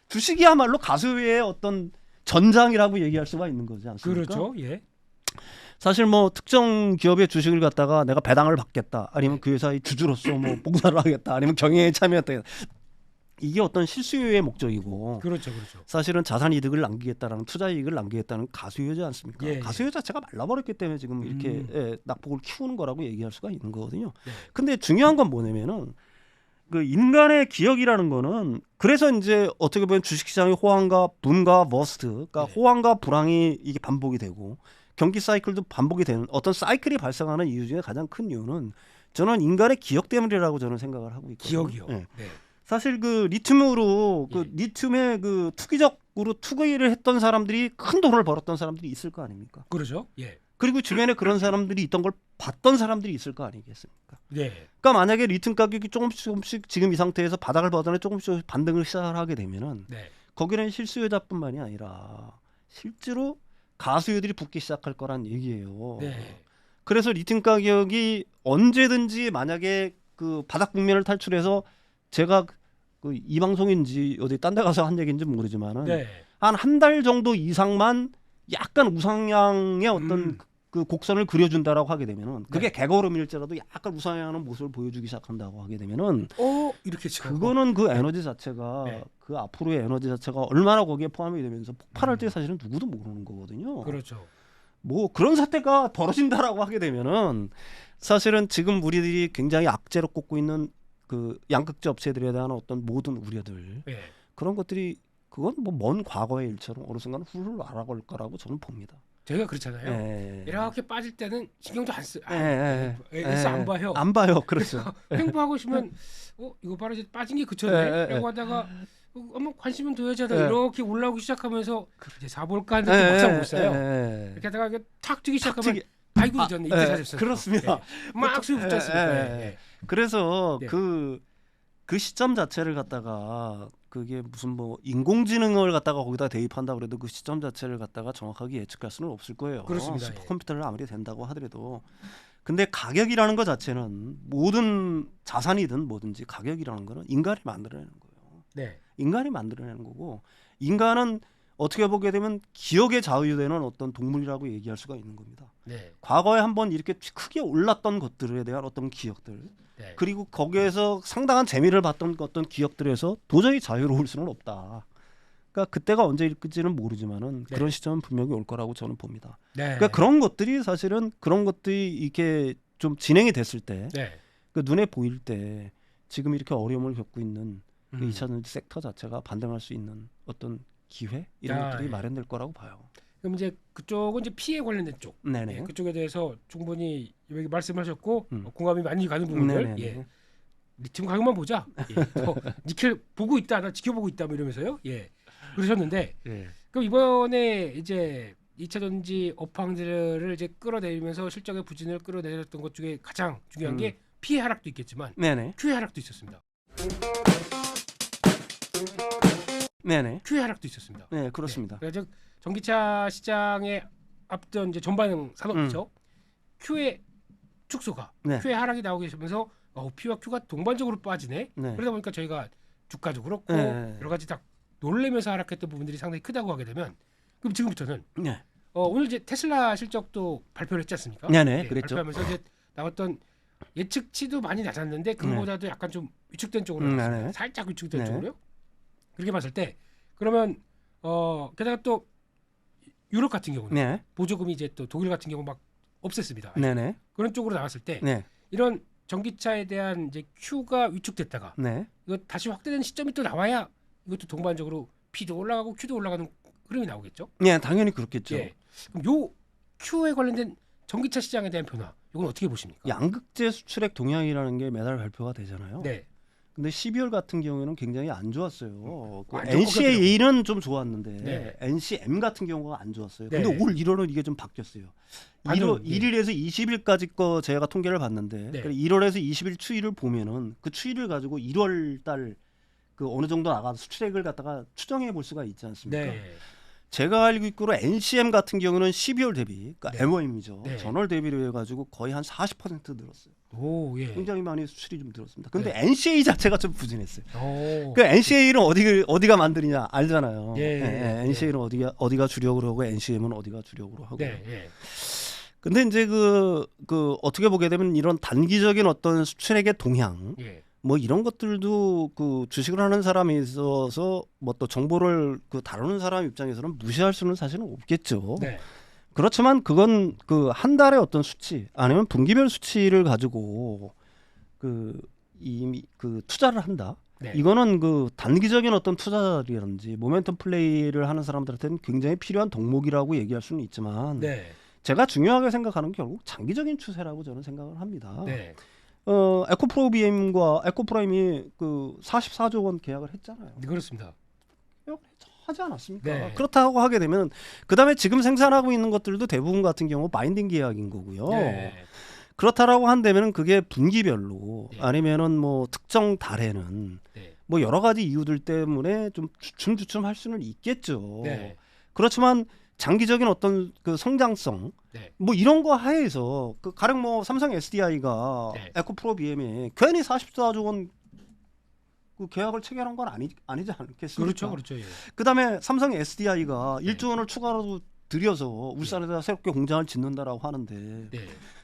주식이야말로 가수요의 어떤 전장이라고 얘기할 수가 있는 거지 않습니까? 그렇죠. 예. 사실 뭐 특정 기업의 주식을 갖다가 내가 배당을 받겠다, 아니면 그 회사의 주주로서 뭐 봉사를 하겠다, 아니면 경영에 참여했다, 이게 어떤 실수요의 목적이고 그렇죠. 그렇죠. 사실은 자산 이득을 남기겠다라는 투자 이익을 남기겠다는 가수요지 않습니까? 예, 예. 가수요 자체가 말라버렸기 때문에 지금 이렇게 낙폭을 키우는 거라고 얘기할 수가 있는 거거든요. 네. 근데 중요한 건 뭐냐면은 그 인간의 기억이라는 거는, 그래서 이제 어떻게 보면 주식시장의 호황과 붐과 버스트, 그러니까 네. 호황과 불황이 이게 반복이 되고 경기 사이클도 반복이 되는 어떤 사이클이 발생하는 이유 중에 가장 큰 이유는 저는 인간의 기억 때문이라고 저는 생각을 하고 있거든요. 기억이요. 예. 네. 사실 그 리튬으로 예. 리튬에 그 투기적으로 투기를 했던 사람들이 큰 돈을 벌었던 사람들이 있을 거 아닙니까? 그렇죠. 예. 그리고 주변에 그런 사람들이 있던 걸 봤던 사람들이 있을 거 아니겠습니까? 네. 그러니까 만약에 리튬 가격이 조금씩 지금 이 상태에서 바닥을 벗어나 조금씩 반등을 시작하게 되면은 네. 거기는 실수요자뿐만이 아니라 실제로 가수요들이 붙기 시작할 거란 얘기예요. 네. 그래서 리튬 가격이 언제든지 만약에 그 바닥 국면을 탈출해서, 제가 그 이 방송인지 어디 딴 데 가서 한 얘기인지 모르지만은 네. 한 달 정도 이상만 약간 우상향의 어떤 그 곡선을 그려준다라고 하게 되면은, 그게 네. 개걸음일지라도 약간 우상향하는 모습을 보여주기 시작한다고 하게 되면은, 이렇게 치고. 그거는 그 에너지 자체가 네. 그 앞으로의 에너지 자체가 얼마나 거기에 포함이 되면서 폭발할 때 사실은 누구도 모르는 거거든요. 그렇죠. 뭐 그런 사태가 벌어진다라고 하게 되면은 사실은 지금 우리들이 굉장히 악재로 꼽고 있는 그 양극재 업체들에 대한 어떤 모든 우려들, 예. 그런 것들이 그건 뭐 먼 과거의 일처럼 어느 순간 훌훌 날아갈 거라고 저는 봅니다. 제가 그렇잖아요. 예. 이렇게 빠질 때는 신경도 안 쓰. 예. 안 봐요. 안 봐요. 그렇죠. 횡보하고 있으면 이거 봐라 이제 빠진 게 예, 그쳤네라고 하다가 아무 관심은 둬야지 하다가 예. 이렇게 올라오기 시작하면서 이제 사볼까 했는데 막상 못 사요. 예. 이렇게 하다가 이렇게 탁 뛰기 시작하면 튀기- 아이고 늦었네. 이때 사셨어요. 그렇습니다. 막 수요 붙지 않습니까? 예. 그래서 네. 그 시점 자체를 갖다가 그게 무슨 뭐 인공지능을 갖다가 거기다 대입한다 그래도 그 시점 자체를 갖다가 정확하게 예측할 수는 없을 거예요. 그렇습니다. 슈퍼컴퓨터를 아무리 된다고 하더라도. 근데 가격이라는 것 자체는 모든 자산이든 뭐든지 가격이라는 거는 인간이 만들어내는 거예요. 네. 인간이 만들어내는 거고, 인간은 어떻게 보게 되면 기억에 좌우되는 어떤 동물이라고 얘기할 수가 있는 겁니다. 네. 과거에 한번 이렇게 크게 올랐던 것들에 대한 어떤 기억들, 네. 그리고 거기에서 상당한 재미를 봤던 어떤 기억들에서 도저히 자유로울 수는 없다. 그러니까 그때가 언제일지는 모르지만은 네. 그런 시점은 분명히 올 거라고 저는 봅니다. 네. 그러니까 그런 것들이 사실은 그런 것들이 이렇게 좀 진행이 됐을 때, 네. 그 눈에 보일 때 지금 이렇게 어려움을 겪고 있는 그 음. 2차 전지 섹터 자체가 반등할 수 있는 어떤 기회 이런 아, 것들이 예. 마련될 거라고 봐요. 그럼 이제 그쪽은 이제 피해 관련된 쪽. 네네. 예, 그쪽에 대해서 충분히 여기 말씀하셨고 음. 공감이 많이 가는 부분들. 네네네. 예. 리튬 가격만 보자. 예. 니켈 보고 있다, 나 지켜보고 있다, 뭐 이러면서요. 예. 그러셨는데, 예. 그럼 이번에 이제 2차 전지 업황들을 이제 끌어내리면서 실적의 부진을 끌어내렸던 것 중에 가장 중요한 게 피해 하락도 있겠지만 네네. 큐의 하락도 있었습니다. 네네. 큐의 하락도 있었습니다. 네, 그렇습니다. 네. 그래서 전기차 시장에 앞던 이제 전반응 산업이죠. Q의 축소가 네. Q의 하락이 나오게 되면서 P와 Q가 동반적으로 빠지네. 네. 그러다 보니까 저희가 주가도 그렇고 네. 여러 가지 딱 놀래면서 하락했던 부분들이 상당히 크다고 하게 되면, 그럼 지금부터는 네. 오늘 이제 테슬라 실적도 발표를 했지 않습니까? 네네, 그랬죠. 발표하면서 이제 나왔던 예측치도 많이 낮았는데 그거보다도 약간 좀 위축된 쪽으로 나왔습니다. 네. 살짝 위축된 네. 쪽으로요. 그렇게 봤을 때 그러면 게다가 또 유럽 같은 경우는 네. 보조금이 이제 또 독일 같은 경우 막 없앴습니다. 네네. 그런 쪽으로 나왔을 때 네. 이런 전기차에 대한 이제 Q가 위축됐다가 네. 이거 다시 확대된 시점이 또 나와야 이것도 동반적으로 P도 올라가고 Q도 올라가는 흐름이 나오겠죠. 네, 당연히 그렇겠죠. 예. 그럼 요 Q에 관련된 전기차 시장에 대한 변화 이건 어떻게 보십니까? 양극재 수출액 동향이라는 게 매달 발표가 되잖아요. 네. 근데 12월 같은 경우에는 굉장히 안 좋았어요. 그 안 NCA는 좀 좋았는데 네. NCM 같은 경우가 안 좋았어요. 근데 네. 올 1월은 이게 좀 바뀌었어요. 반응, 1일에서 20일까지 거 제가 통계를 봤는데 네. 1월에서 20일 추이를 보면은 그 추이를 가지고 1월 달 그 어느 정도 나가서 수출액을 갖다가 추정해 볼 수가 있지 않습니까? 네. 제가 알고 있기로 NCM 같은 경우는 12월 대비, 그러니까 네. MOM이죠. 네. 전월 대비로 해가지고 거의 한 40% 늘었어요. 오, 예. 굉장히 많이 수출이 좀 늘었습니다. 근데 네. NCA 자체가 좀 부진했어요. 오. 그 NCA는 어디가 만드느냐 알잖아요. 예. NCA는 어디가 주력으로 하고 NCM은 어디가 주력으로 하고. 네, 예. 근데 이제 그 어떻게 보게 되면 이런 단기적인 어떤 수출액의 동향 예. 뭐 이런 것들도 그 주식을 하는 사람에 있어서 뭐 또 정보를 그 다루는 사람 입장에서는 무시할 수는 사실은 없겠죠. 네. 그렇지만 그건 그 한 달의 어떤 수치 아니면 분기별 수치를 가지고 그 이미 그 투자를 한다. 네. 이거는 그 단기적인 어떤 투자라든지 모멘텀 플레이를 하는 사람들한테는 굉장히 필요한 덕목이라고 얘기할 수는 있지만 네. 제가 중요하게 생각하는 게 결국 장기적인 추세라고 저는 생각을 합니다. 네. 에코프라임이 그 44조 원 계약을 했잖아요. 네, 그렇습니다. 하지 않았습니까? 네. 그렇다고 하게 되면 그다음에 지금 생산하고 있는 것들도 대부분 같은 경우 바인딩 계약인 거고요. 네. 그렇다라고 한다면은 그게 분기별로 네. 아니면은 뭐 특정 달에는 네. 뭐 여러 가지 이유들 때문에 좀 주춤주춤 할 수는 있겠죠. 네. 그렇지만 장기적인 어떤 그 성장성 네. 뭐 이런 거 하에서 그 가령 뭐 삼성 SDI가 네. 에코프로 BM에 괜히 44조 원 그 계약을 체결한 건 아니지 않겠습니까? 그렇죠. 그렇죠. 예. 그다음에 삼성 SDI가 1조 원을 추가로 들여서 울산에다 새롭게 공장을 짓는다라고 하는데 네.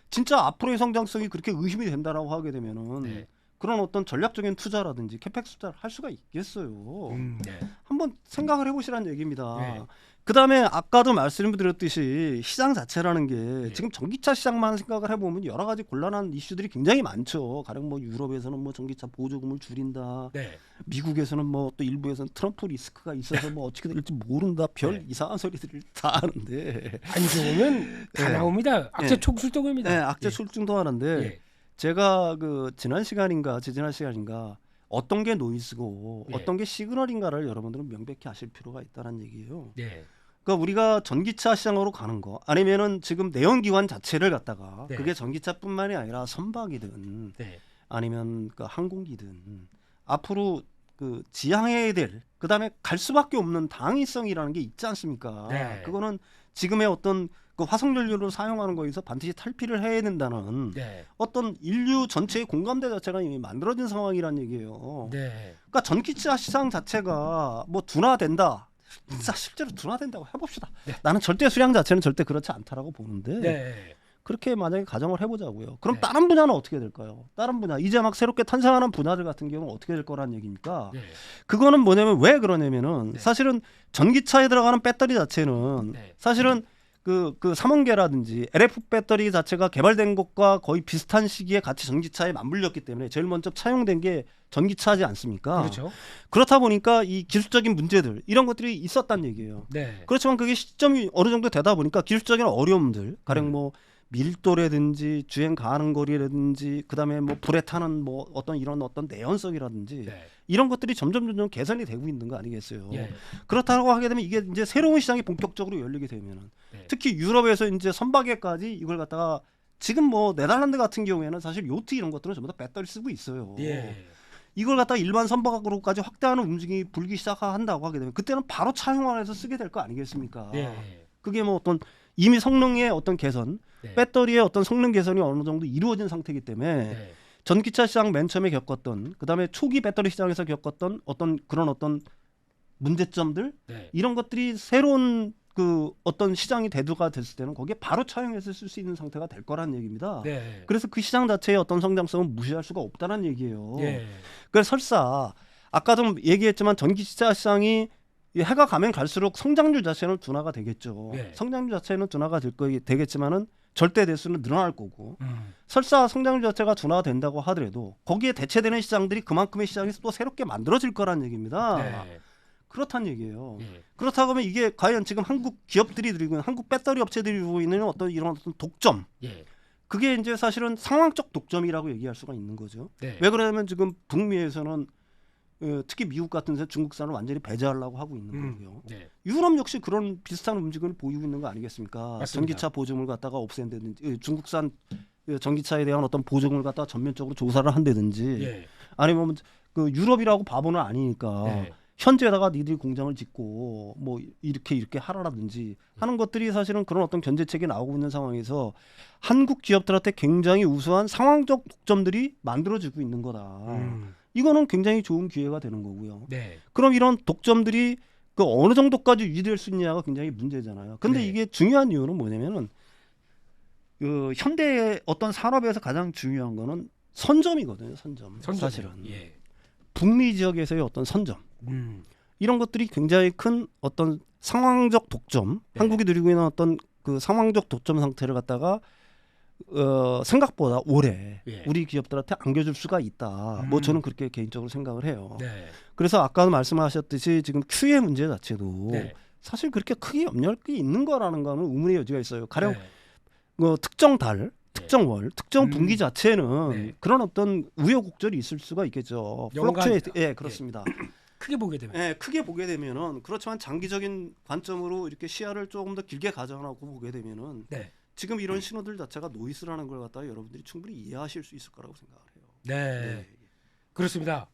진짜 앞으로의 성장성이 그렇게 의심이 된다라고 하게 되면은 네. 그런 어떤 전략적인 투자라든지 캐펙스 투자를 할 수가 있겠어요. 네. 한번 생각을 해보시라는 얘기입니다. 네. 그다음에 아까도 말씀드렸듯이 시장 자체라는 게 네. 지금 전기차 시장만 생각을 해보면 여러 가지 곤란한 이슈들이 굉장히 많죠. 가령 뭐 유럽에서는 뭐 전기차 보조금을 줄인다. 네. 미국에서는 뭐 또 일부에서는 트럼프 리스크가 있어서 뭐 어떻게 될지 모른다. 별 네. 이상한 소리들을 다 하는데. 안 좋으면 다 네. 나옵니다. 악재 네. 총출동입니다. 네, 악재 출중도 하는데 예. 제가 그 지난 시간인가 어떤 게 노이즈고 예. 어떤 게 시그널인가를 여러분들은 명백히 아실 필요가 있다는 얘기예요. 네. 그러니까 우리가 전기차 시장으로 가는 거 아니면은 지금 내연기관 자체를 갖다가 네. 그게 전기차뿐만이 아니라 선박이든 네. 아니면 그 항공기든 앞으로 그 지향해야 될 그다음에 갈 수밖에 없는 당위성이라는 게 있지 않습니까? 네. 그거는 지금의 어떤 그 화석연료를 사용하는 거에서 반드시 탈피를 해야 된다는 네. 어떤 인류 전체의 공감대 자체가 이미 만들어진 상황이란 얘기예요. 네. 그러니까 전기차 시장 자체가 뭐 둔화된다. 진짜 실제로 둔화된다고 해봅시다. 네. 나는 절대 수량 자체는 절대 그렇지 않다라고 보는데 네. 그렇게 만약에 가정을 해보자고요. 그럼 네. 다른 분야는 어떻게 될까요? 다른 분야 이제 막 새롭게 탄생하는 분야들 같은 경우는 어떻게 될 거란 얘기입니까? 네. 그거는 뭐냐면 왜 그러냐면은 네. 사실은 전기차에 들어가는 배터리 자체는 네. 사실은 그 삼원계라든지 LF 배터리 자체가 개발된 것과 거의 비슷한 시기에 같이 전기차에 맞물렸기 때문에 제일 먼저 차용된 게 전기차지 않습니까? 그렇죠. 그렇다 보니까 이 기술적인 문제들 이런 것들이 있었단 얘기예요. 네. 그렇지만 그게 시점이 어느 정도 되다 보니까 기술적인 어려움들 가령 뭐 밀도라든지 주행 가능 거리라든지 그다음에 뭐 불에 타는 뭐 어떤 이런 어떤 내연성이라든지 네. 이런 것들이 점점 개선이 되고 있는 거 아니겠어요. 예. 그렇다고 하게 되면 이게 이제 새로운 시장이 본격적으로 열리게 되면은 네. 특히 유럽에서 이제 선박에까지 이걸 갖다가 지금 뭐 네덜란드 같은 경우에는 사실 요트 이런 것들은 전부 다 배터리 쓰고 있어요. 예. 이걸 갖다가 일반 선박으로까지 확대하는 움직임이 불기 시작한다고 하게 되면 그때는 바로 차용안에서 쓰게 될 거 아니겠습니까? 예. 그게 뭐 어떤 이미 성능의 어떤 개선, 네. 배터리의 어떤 성능 개선이 어느 정도 이루어진 상태이기 때문에 네. 전기차 시장 맨 처음에 겪었던 그다음에 초기 배터리 시장에서 겪었던 어떤 그런 어떤 문제점들 네. 이런 것들이 새로운 그 어떤 시장이 대두가 됐을 때는 거기에 바로 차용해서 쓸 수 있는 상태가 될 거란 얘기입니다. 네. 그래서 그 시장 자체의 어떤 성장성은 무시할 수가 없다는 얘기예요. 예. 그래서 설사 아까 좀 얘기했지만 전기차 시장이 이 해가 가면 갈수록 성장률 자체는 둔화가 되겠죠. 네. 성장률 자체는 둔화가 되겠지만은 절대 대수는 늘어날 거고 설사 성장률 자체가 둔화가 된다고 하더라도 거기에 대체되는 시장들이 그만큼의 시장이 또 새롭게 만들어질 거란 얘기입니다. 네. 그렇다는 얘기예요. 예. 그렇다고 하면 이게 과연 지금 한국 기업들이 들이고 있는 한국 배터리 업체들이 들이고 있는 어떤 이런 어떤 독점 예. 그게 이제 사실은 상황적 독점이라고 얘기할 수가 있는 거죠. 네. 왜 그러냐면 지금 북미에서는 특히 미국 같은 데서 중국산을 완전히 배제하려고 하고 있는 거고요. 네. 유럽 역시 그런 비슷한 움직임을 보이고 있는 거 아니겠습니까? 맞습니다. 전기차 보증을 갖다가 없앤다든지 중국산 전기차에 대한 어떤 보증을 갖다가 전면적으로 조사를 한다든지 예. 아니면 그 유럽이라고 바보는 아니니까 네. 현지에다가 니들이 공장을 짓고 뭐 이렇게 하라라든지 하는 것들이 사실은 그런 어떤 견제책이 나오고 있는 상황에서 한국 기업들한테 굉장히 우수한 상황적 독점들이 만들어지고 있는 거다. 이거는 굉장히 좋은 기회가 되는 거고요. 네. 그럼 이런 독점들이 그 어느 정도까지 유지될 수 있냐가 굉장히 문제잖아요. 근데 네. 이게 중요한 이유는 뭐냐면은 그 현대의 어떤 산업에서 가장 중요한 거는 선점이거든요. 선점. 사실은 예. 북미 지역에서의 어떤 선점. 이런 것들이 굉장히 큰 어떤 상황적 독점, 네. 한국이 누리고 있는 어떤 그 상황적 독점 상태를 갖다가 생각보다 오래 예. 우리 기업들한테 안겨줄 수가 있다. 뭐 저는 그렇게 개인적으로 생각을 해요. 네. 그래서 아까도 말씀하셨듯이 지금 큐의 문제 자체도 네. 사실 그렇게 크게 염려할 게 있는 거라는 거는 의문의 여지가 있어요. 가령 네. 특정 달, 특정 월, 특정 분기 자체는 네. 그런 어떤 우여곡절이 있을 수가 있겠죠. 플럭츄에이트, 예, 그렇습니다. 크게 보게 되면. 예, 크게 보게 되면은 그렇지만 장기적인 관점으로 이렇게 시야를 조금 더 길게 가져가고 보게 되면은 네. 지금 이런 신호들 자체가 노이즈라는 걸 갖다가 여러분들이 충분히 이해하실 수 있을 거라고 생각을 해요. 네. 그렇습니다.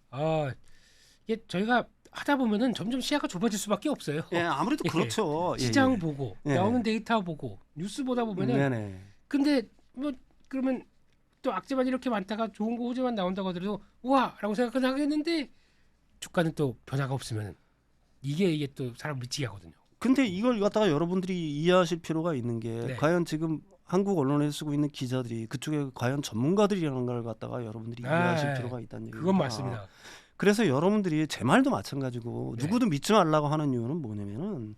이게 저희가 하다 보면은 점점 시야가 좁아질 수밖에 없어요. 예, 아무래도 예. 그렇죠. 시장 예, 보고 예. 나오는 데이터 보고 뉴스 보다 보면은 네네. 근데 뭐 그러면 또 악재만 이렇게 많다가 좋은 거 호재만 나온다고 하더라도 우와라고 생각은 하겠는데 주가는 또 변화가 없으면 이게 또 사람 미치게 하거든요. 근데 이걸 갖다가 여러분들이 이해하실 필요가 있는 게 네. 과연 지금 한국 언론에 쓰고 있는 기자들이 그쪽에 과연 전문가들이라는 걸 갖다가 여러분들이 이해하실 필요가 있다는 얘기입니다. 그건 맞습니다. 그래서 여러분들이 제 말도 마찬가지고 네. 누구도 믿지 말라고 하는 이유는 뭐냐면은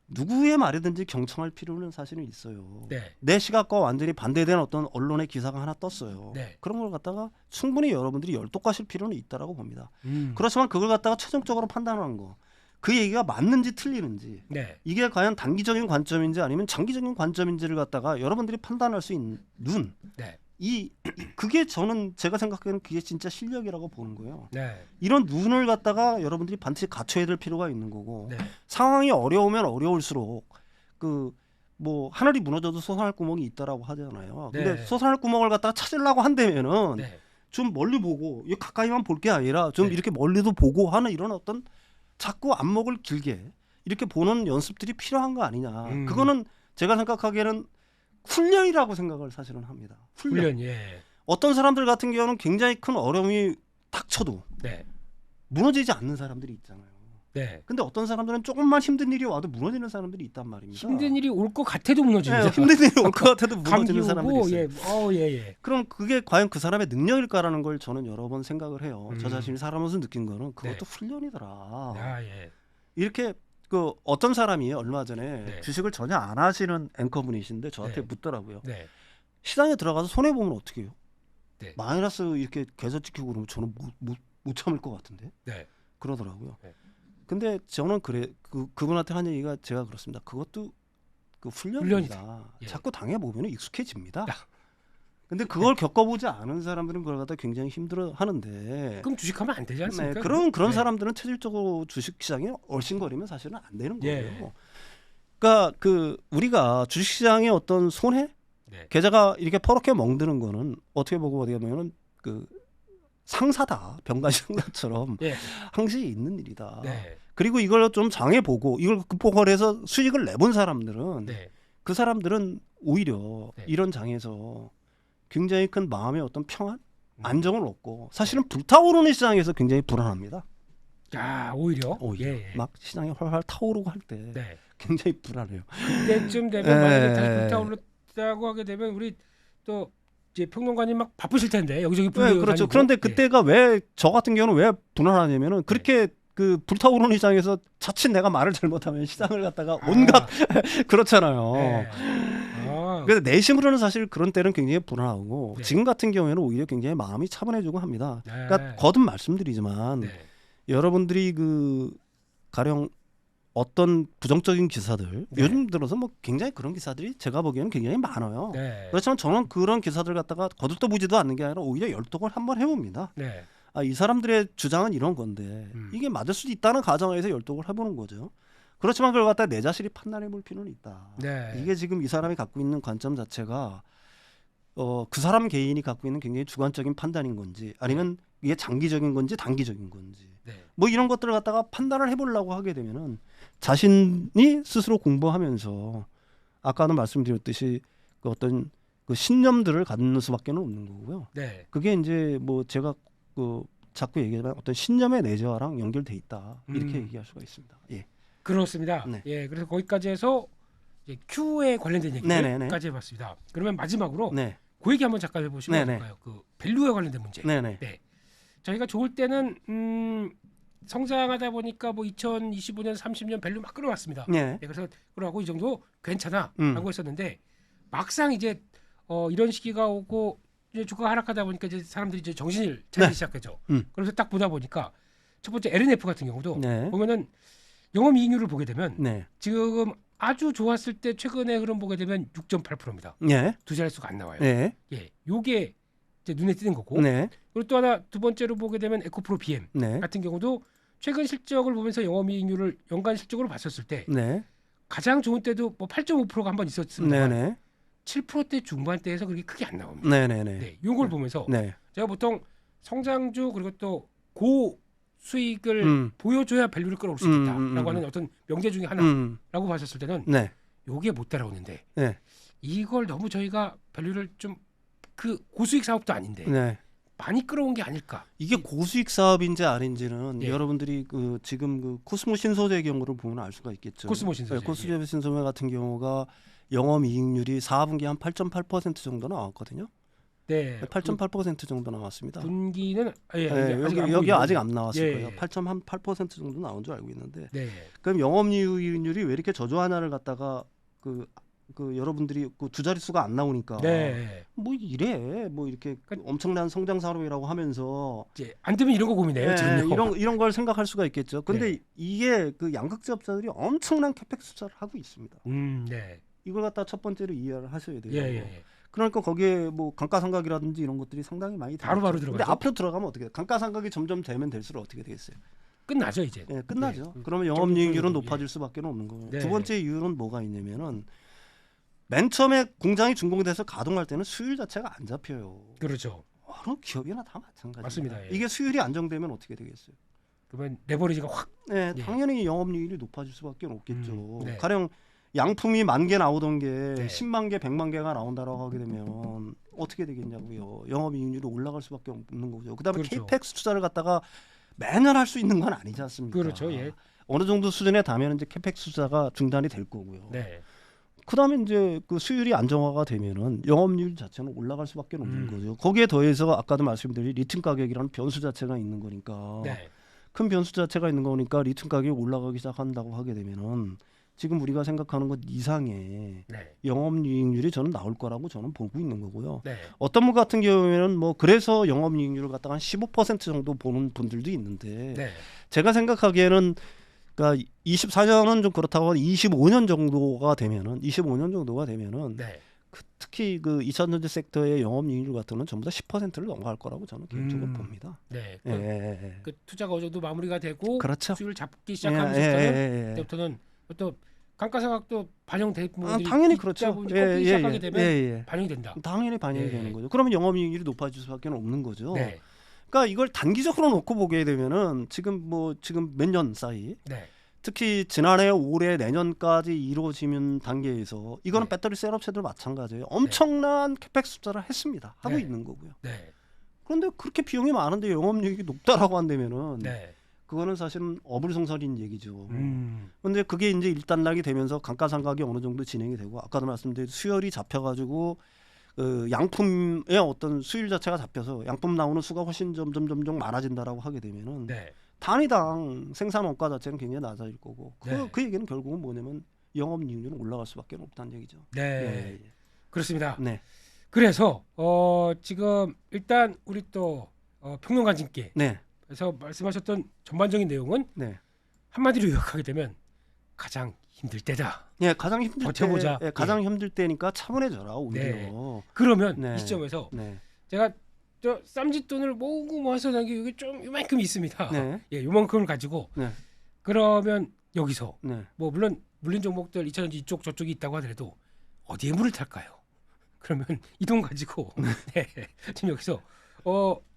누구의 말이든지 경청할 필요는 사실은 있어요. 네. 내 시각과 완전히 반대되는 어떤 언론의 기사가 하나 떴어요. 네. 그런 걸 갖다가 충분히 여러분들이 열독하실 필요는 있다라고 봅니다. 음. 그렇지만 그걸 갖다가 최종적으로 판단하는 거, 그 얘기가 맞는지 틀리는지, 네. 이게 과연 단기적인 관점인지 아니면 장기적인 관점인지를 갖다가 여러분들이 판단할 수 있는 눈, 네. 그게 저는 제가 생각하기에는 그게 진짜 실력이라고 보는 거예요. 네. 이런 눈을 갖다가 여러분들이 반드시 갖춰야 될 필요가 있는 거고 네. 상황이 어려우면 어려울수록 그 뭐 하늘이 무너져도 솟아날 구멍이 있다라고 하잖아요. 근데 네. 솟아날 구멍을 갖다가 찾으려고 한다면은 네. 좀 멀리 보고 이 가까이만 볼 게 아니라 좀 네. 이렇게 멀리도 보고 하는 이런 어떤 자꾸 안목을 길게 이렇게 보는 연습들이 필요한 거 아니냐. 그거는 제가 생각하기에는 훈련이라고 생각을 사실은 합니다. 훈련. 예. 어떤 사람들 같은 경우는 굉장히 큰 어려움이 닥쳐도 네. 무너지지 않는 사람들이 있잖아요. 네. 근데 어떤 사람들은 조금만 힘든 일이 와도 무너지는 사람들이 있단 말입니다. 힘든 일이 올 것 같아도 무너집니다. 네, 힘든 일이 올 것 같아도 감기 무너지는 사람들이 오고 있어요. 예. 그럼 그게 과연 그 사람의 능력일까라는 걸 저는 여러 번 생각을 해요. 저 자신이 살아면서 느낀 거는 그것도 네. 훈련이더라. 아, 예. 이렇게 그 어떤 사람이 얼마 전에 네. 주식을 전혀 안 하시는 앵커분이신데 저한테 네. 묻더라고요. 네. 시장에 들어가서 손해 보면 어떻게 해요? 네. 마이너스 이렇게 계속 찍히고 그러면 저는 못 참을 것 같은데 네. 그러더라고요. 네. 근데 저는 그분한테 한 얘기가 제가 그렇습니다. 그것도 그 훈련이다. 예. 자꾸 당해 보면 익숙해집니다. 야. 근데 그걸 겪어보지 않은 사람들은 그걸 갖다 굉장히 힘들어하는데. 그럼 주식하면 안 되지 않습니까? 그런 네. 사람들은 체질적으로 주식시장에 얼씬거리면 사실은 안 되는 거예요. 예. 그러니까 우리가 주식시장의 어떤 손해, 네. 계좌가 이렇게 퍼렇게 멍드는 거는 어떻게 보고 어디 보면은 그 상사다, 병가시장처럼 예. 항시 있는 일이다. 네. 그리고 이걸 좀 장해보고 이걸 극복을 해서 수익을 내본 사람들은 네. 그 사람들은 오히려 네. 이런 장에서 굉장히 큰 마음의 어떤 평안, 안정을 얻고 사실은 불타오르는 시장에서 굉장히 불안합니다. 아, 오히려. 오히려 예. 막 시장이 활활 타오르고 할 때 네. 굉장히 불안해요. 그때쯤 되면 만약에 다시 불타오르다고 하게 되면 우리 또 이제 평론가님 막 바쁘실 텐데 여기저기 불리고 그렇죠. 다니고. 그런데 예. 그때가 왜 저 같은 경우는 왜 불안하냐면은 그렇게 그 불타오르는 시장에서 자칫 내가 말을 잘못하면 시장을 갖다가 온갖 그렇잖아요. 네. 그래서 내심으로는 사실 그런 때는 굉장히 불안하고 네. 지금 같은 경우에는 오히려 굉장히 마음이 차분해지고 합니다. 네. 그러니까 거듭 말씀드리지만 네. 여러분들이 그 가령 어떤 부정적인 기사들 네. 요즘 들어서 뭐 굉장히 그런 기사들이 제가 보기에는 굉장히 많아요. 네. 그렇지만 저는 그런 기사들 갖다가 거들떠보지도 않는 게 아니라 오히려 열독을 한번 해봅니다. 네. 이 사람들의 주장은 이런 건데 이게 맞을 수도 있다는 가정에서 열독을 해보는 거죠. 그렇지만 그걸 갖다 내 자신이 판단해볼 필요는 있다. 네. 이게 지금 이 사람이 갖고 있는 관점 자체가 그 사람 개인이 갖고 있는 굉장히 주관적인 판단인 건지 아니면 이게 장기적인 건지 단기적인 건지 네. 뭐 이런 것들을 갖다가 판단을 해보려고 하게 되면은 자신이 스스로 공부하면서 아까도 말씀드렸듯이 그 어떤 그 신념들을 갖는 수밖에 없는 거고요. 네. 그게 이제 뭐 제가 그 자꾸 얘기하지만 어떤 신념의 내재화랑 연결돼 있다 이렇게 얘기할 수가 있습니다. 예. 그렇습니다. 네. 예, 그래서 거기까지 해서 이제 Q에 관련된 네네네. 얘기까지 해봤습니다. 그러면 마지막으로 네. 그 얘기 한번 잠깐 해보시면 네네. 어떨까요? 그 밸류에 관련된 문제. 네네. 네. 저희가 좋을 때는 성장하다 보니까 뭐 2025년, 30년 밸류 막 끌어왔습니다. 네. 네, 그래서 그러고 이 정도 괜찮아라고 음. 했었는데 막상 이제 이런 시기가 오고 이제 주가가 하락하다 보니까 이제 사람들이 이제 정신을 차리기 네. 시작했죠. 음. 그래서 딱 보다 보니까 첫 번째 LNF 같은 경우도 네. 보면은 영업이익률을 보게 되면 네. 지금 아주 좋았을 때 최근의 흐름 보게 되면 6.8%입니다. 네. 두 자릿수가 안 나와요. 네. 예, 요게 이제 눈에 띄는 거고. 네. 그리고 또 하나 두 번째로 보게 되면 에코프로 BM 네. 같은 경우도 최근 실적을 보면서 영업이익률을 연간 실적으로 봤었을 때 네. 가장 좋은 때도 뭐 8.5%가 한 번 있었습니다. 네네. 7%대 중반대에서 그렇게 크게 안 나옵니다. 네네네. 네, 요걸 보면서 네. 제가 보통 성장주 그리고 또 고 수익을 보여줘야 밸류를 끌어올 수 있다라고 하는 어떤 명제 중에 하나라고 봤었을 때는 네. 요게 못 따라오는데 네. 이걸 너무 저희가 밸류를 좀 그 고수익 사업도 아닌데 네. 많이 끌어온 게 아닐까. 이게 고수익 사업인지 아닌지는 예. 여러분들이 그 지금 그 코스모 신소재 경우를 보면 알 수가 있겠죠. 코스모 신소재. 네, 코스모 신소재 같은 경우가 영업이익률이 4분기에 한 8.8% 정도 나왔거든요. 네. 8.8% 정도 나왔습니다. 분기는 여기 아직 안 나왔을 예. 거예요. 8.8% 정도 나온 줄 알고 있는데 네. 그럼 영업이익률이 왜 이렇게 저조하냐를 갖다가 그 여러분들이 그 두 자릿수가 안 나오니까 네. 뭐 이래 뭐 이렇게 엄청난 성장 산업이라고 하면서 이제 안 되면 이런 거 고민해요. 지금요. 이런 걸 생각할 수가 있겠죠. 근데 네. 이게 그 양극재업자들이 엄청난 캐펙 투자를 하고 있습니다. 네. 이걸 갖다 첫 번째로 이해를 하셔야 돼요. 예. 그러니까 거기에 뭐 감가상각이라든지 이런 것들이 상당히 많이 바로 들어가죠. 근데 들어가죠. 앞으로 들어가면 어떻게 돼요? 감가상각이 점점 되면 될수록 어떻게 되겠어요? 끝나죠 이제. 예, 끝나죠. 네. 그러면 영업이익률은 예. 높아질 수밖에 없는 거예요. 네. 두 번째 이유는 뭐가 있냐면은 맨 처음에 공장이 준공돼서 가동할 때는 수율 자체가 안 잡혀요. 그렇죠. 어느 기업이나 다 마찬가지입니다. 맞습니다. 예. 이게 수율이 안정되면 어떻게 되겠어요? 그러면 레버리지가 확. 네, 예. 당연히 영업이익률이 높아질 수밖에 없겠죠. 네. 가령 양품이 10,000개 나오던 게 네. 10만 개, 100만 개가 나온다라고 하게 되면 어떻게 되겠냐고요. 영업이익률이 올라갈 수밖에 없는 거죠. 그다음에 그렇죠. 케이펙스 투자를 갖다가 매년 할 수 있는 건 아니지 않습니까? 그렇죠. 예. 어느 정도 수준에 닿으면 이제 케이펙스 투자가 중단이 될 거고요. 네. 그다음에 이제 그 수율이 안정화가 되면은 영업률 자체는 올라갈 수밖에 없는 거죠. 거기에 더해서 아까도 말씀드린 리튬 가격이라는 변수 자체가 있는 거니까 네. 큰 변수 자체가 있는 거니까 리튬 가격이 올라가기 시작한다고 하게 되면은 지금 우리가 생각하는 것 이상의 네. 영업이익률이 저는 나올 거라고 저는 보고 있는 거고요. 네. 어떤 분 같은 경우에는 뭐 그래서 영업이익률을 갖다가 한 15% 정도 보는 분들도 있는데 네. 제가 생각하기에는 그러니까 24년은 좀 그렇다고 하면 25년 정도가 되면은 네. 특히 그 2차전지 섹터의 영업이익률 같은 건 전부 다 10%를 넘어갈 거라고 저는 개인적으로 봅니다. 네. 예. 그 투자가 어느 정도 마무리가 되고 그렇죠. 수율 잡기 시작하면서부터는 예. 그때부터는 또 감가상각도 반영된 부분들이 당연히 있다 그렇죠. 보니 꺾이기 시작하게 되면 반영이 된다. 당연히 반영이 예. 되는 거죠. 그러면 영업이익률이 높아질 수밖에 없는 거죠. 네. 그러니까 이걸 단기적으로 놓고 보게 되면은 지금 몇 년 사이 네. 특히 지난해 올해 내년까지 이루어지는 단계에서 이거는 네. 배터리 셀업체들 마찬가지예요. 엄청난 캐펙스 투자를 했습니다. 하고 네. 있는 거고요. 네. 그런데 그렇게 비용이 많은데 영업이익이 높다라고 한다면은 네. 그거는 사실은 어불성설인 얘기죠. 음. 근데 그게 이제 일단락이 되면서 감가상각이 어느 정도 진행이 되고 아까도 말씀드린 수혈이 잡혀가지고 그 양품의 어떤 수율 자체가 잡혀서 양품 나오는 수가 훨씬 점점 많아진다라고 하게 되면은 네. 단위당 생산 원가 자체는 굉장히 낮아질 거고 네. 그 얘기는 결국은 뭐냐면 영업이익률은 올라갈 수밖에 없다는 얘기죠. 네. 예, 예. 그렇습니다. 네, 그래서 지금 일단 우리 또 평론가님께 네, 그래서 말씀하셨던 전반적인 내용은 네. 한마디로 요약하게 되면 가장 힘들 때다. 예, 가장 힘들 버텨보자. 때, 예, 가장 힘들 때니까 차분해져라 오히려. 네. 그러면 네. 이 시점에서 네, 제가 저 쌈짓돈을 모으고 모아서 남기 이게 좀 요만큼 있습니다. 네, 예, 요만큼을 가지고 네, 그러면 여기서 네. 뭐 물론 물린 종목들 2차전지 이쪽 저쪽이 있다고 하더라도 어디에 물을 탈까요? 그러면 이 돈 가지고 네, 지금 여기서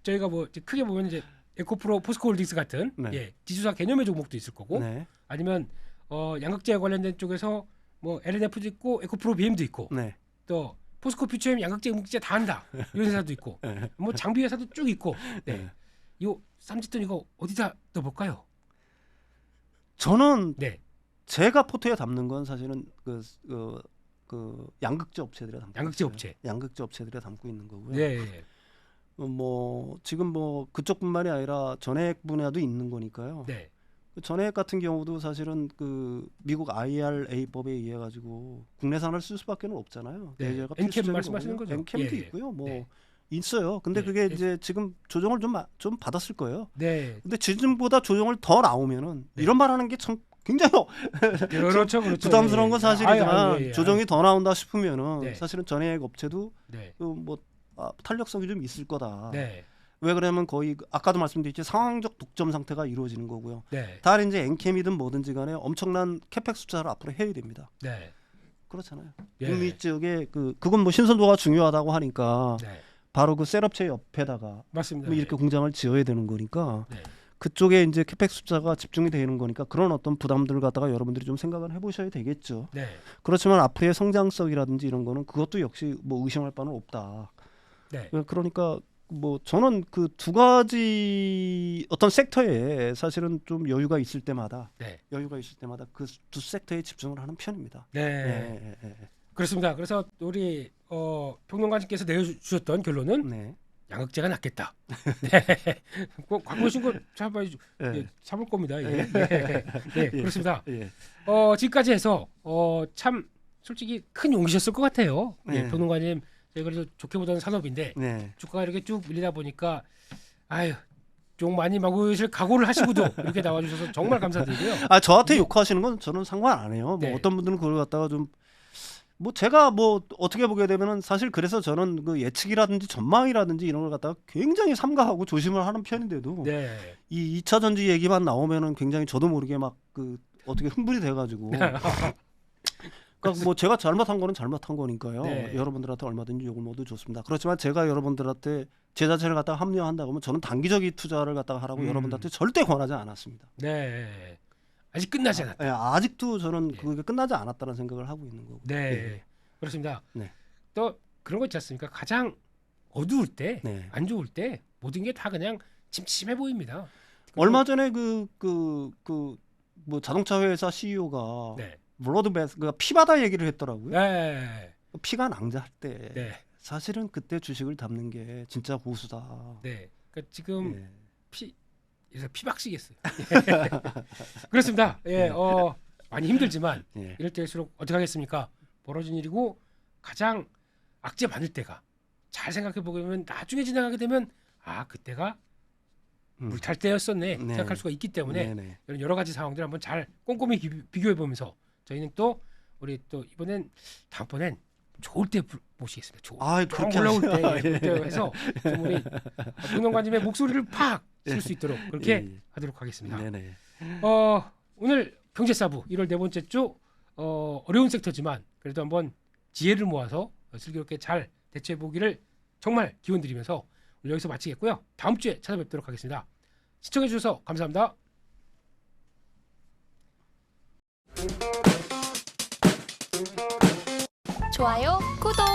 저희가 뭐 이제 크게 보면 이제 에코프로 포스코홀딩스 같은 네. 예, 지주사 개념의 종목도 있을 거고 네, 아니면 양극재 관련된 쪽에서 뭐 LNF도 있고 에코프로 BM도 있고 네. 또 포스코 퓨처엠 양극재 음극재 다 한다 이런 회사도 있고 네. 뭐 장비 회사도 쭉 있고 네. 네. 요 쌈짓돈 이거 어디다 넣어볼까요? 저는 네, 제가 포트에 담는 건 사실은 그 양극재 업체들에 담고 양극재 있어요. 업체. 양극재 업체들에 담고 있는 거고요. 네, 뭐 지금 뭐 그쪽뿐만이 아니라 전해액 분야도 있는 거니까요. 네, 그 전해액 같은 경우도 사실은 그 미국 IRA법에 의해 가지고 국내산을 쓸 수밖에 없잖아요. 네. 대제가 엔캠 필수적인 말씀하시는 거고요. 거죠? 엔캠도 예, 예. 있고요. 뭐 네. 있어요. 근데 네. 그게 이제 지금 조정을 좀 받았을 거예요. 네, 근데 지금보다 조정을 더 나오면은 네. 이런 말하는 게 참 굉장히 그렇죠, 그렇죠. 부담스러운 건 예. 사실이지만 아유, 예, 예. 조정이 더 나온다 싶으면은 네. 사실은 전해액 업체도 네, 뭐 탄력성이 좀 있을 거다. 네, 왜 그러면 거의 아까도 말씀드렸지 상황적 독점 상태가 이루어지는 거고요. 네, 다 이제 엔캠이든 뭐든지 간에 엄청난 캐펙 숫자를 앞으로 해야 됩니다. 네, 그렇잖아요. 예. 북미 지역에 그건 뭐 신선도가 중요하다고 하니까 네, 바로 그 셋업체 옆에다가 맞습니다. 뭐 이렇게 공장을 지어야 되는 거니까 네. 그쪽에 이제 캐펙 숫자가 집중이 되는 거니까 그런 어떤 부담들을 갖다가 여러분들이 좀 생각을 해보셔야 되겠죠. 네, 그렇지만 앞으로의 성장성이라든지 이런 거는 그것도 역시 뭐 의심할 바는 없다. 네, 그러니까 뭐 저는 그 두 가지 어떤 섹터에 사실은 좀 여유가 있을 때마다 네, 그 두 섹터에 집중을 하는 편입니다. 네. 예. 그렇습니다. 그래서 우리 평론가님께서 내주셨던 결론은 네. 양극재가 낫겠다. 네. 꼭 갖고 오신 거 잡아야죠. 예. 예, 잡을 겁니다. 예. 예. 예, 그렇습니다. 예. 지금까지 해서 참 솔직히 큰 용기셨을 것 같아요. 예, 네. 평론가님, 저희 그래도 좋게 보던 산업인데 네. 주가가 이렇게 쭉 밀리다 보니까 아유 좀 많이 막으실 각오를 하시고도 이렇게 나와주셔서 정말 감사드리고요. 저한테 욕하시는 건 저는 상관 안 해요. 네. 뭐 어떤 분들은 그걸 갖다가 좀 뭐 제가 뭐 어떻게 보게 되면은 사실 그래서 저는 그 예측이라든지 전망이라든지 이런 걸 갖다가 굉장히 삼가하고 조심을 하는 편인데도 네. 이 2차 전지 얘기만 나오면은 굉장히 저도 모르게 막 그 어떻게 흥분이 돼가지고 그러니까 뭐 제가 잘못한 거는 잘못한 거니까요. 네. 여러분들한테 얼마든지 욕을 모두 좋습니다. 그렇지만 제가 여러분들한테 제 자체를 갖다가 합리화한다고 하면 저는 단기적인 투자를 갖다가 하라고 여러분들한테 절대 권하지 않았습니다. 네. 아직 끝나지 않았다. 예, 아직도 저는 예. 그게 끝나지 않았다는 생각을 하고 있는 거고. 네. 예. 그렇습니다. 네. 또 그런 거 있지 않습니까? 가장 어두울 때, 네. 안 좋을 때 모든 게 다 그냥 침침해 보입니다. 얼마 전에 뭐 자동차 회사 CEO가 네. 블러드베스 그 피바다 얘기를 했더라고요. 네. 피가 낭자할 때 네. 사실은 그때 주식을 담는 게 진짜 고수다. 네. 그러니까 지금 예. 그래서 피박시겠어요. 그렇습니다. 예, 많이 힘들지만 예. 이럴 때일수록 어떻게 하겠습니까? 벌어진 일이고 가장 악재 많을 때가 잘 생각해 보면 나중에 지나가게 되면 그때가 물탈 때였었네 네. 생각할 수가 있기 때문에 네네. 이런 여러 가지 상황들 한번 잘 꼼꼼히 비교해 보면서 저희는 또 우리 또 다음번엔 좋을 때 모시겠습니다. 좀 그렇게 올라올 때 하세요. 그럴 때 해서 좀 우리 평론가님의 목소리를 팍 쓸 수 있도록 그렇게 예. 하도록 하겠습니다. 네네. 오늘 경제사부 1월 네 번째 주 어려운 섹터지만 그래도 한번 지혜를 모아서 슬기롭게 잘 대처해 보기를 정말 기원드리면서 오늘 여기서 마치겠고요. 다음 주에 찾아뵙도록 하겠습니다. 시청해 주셔서 감사합니다. 좋아요, 구독.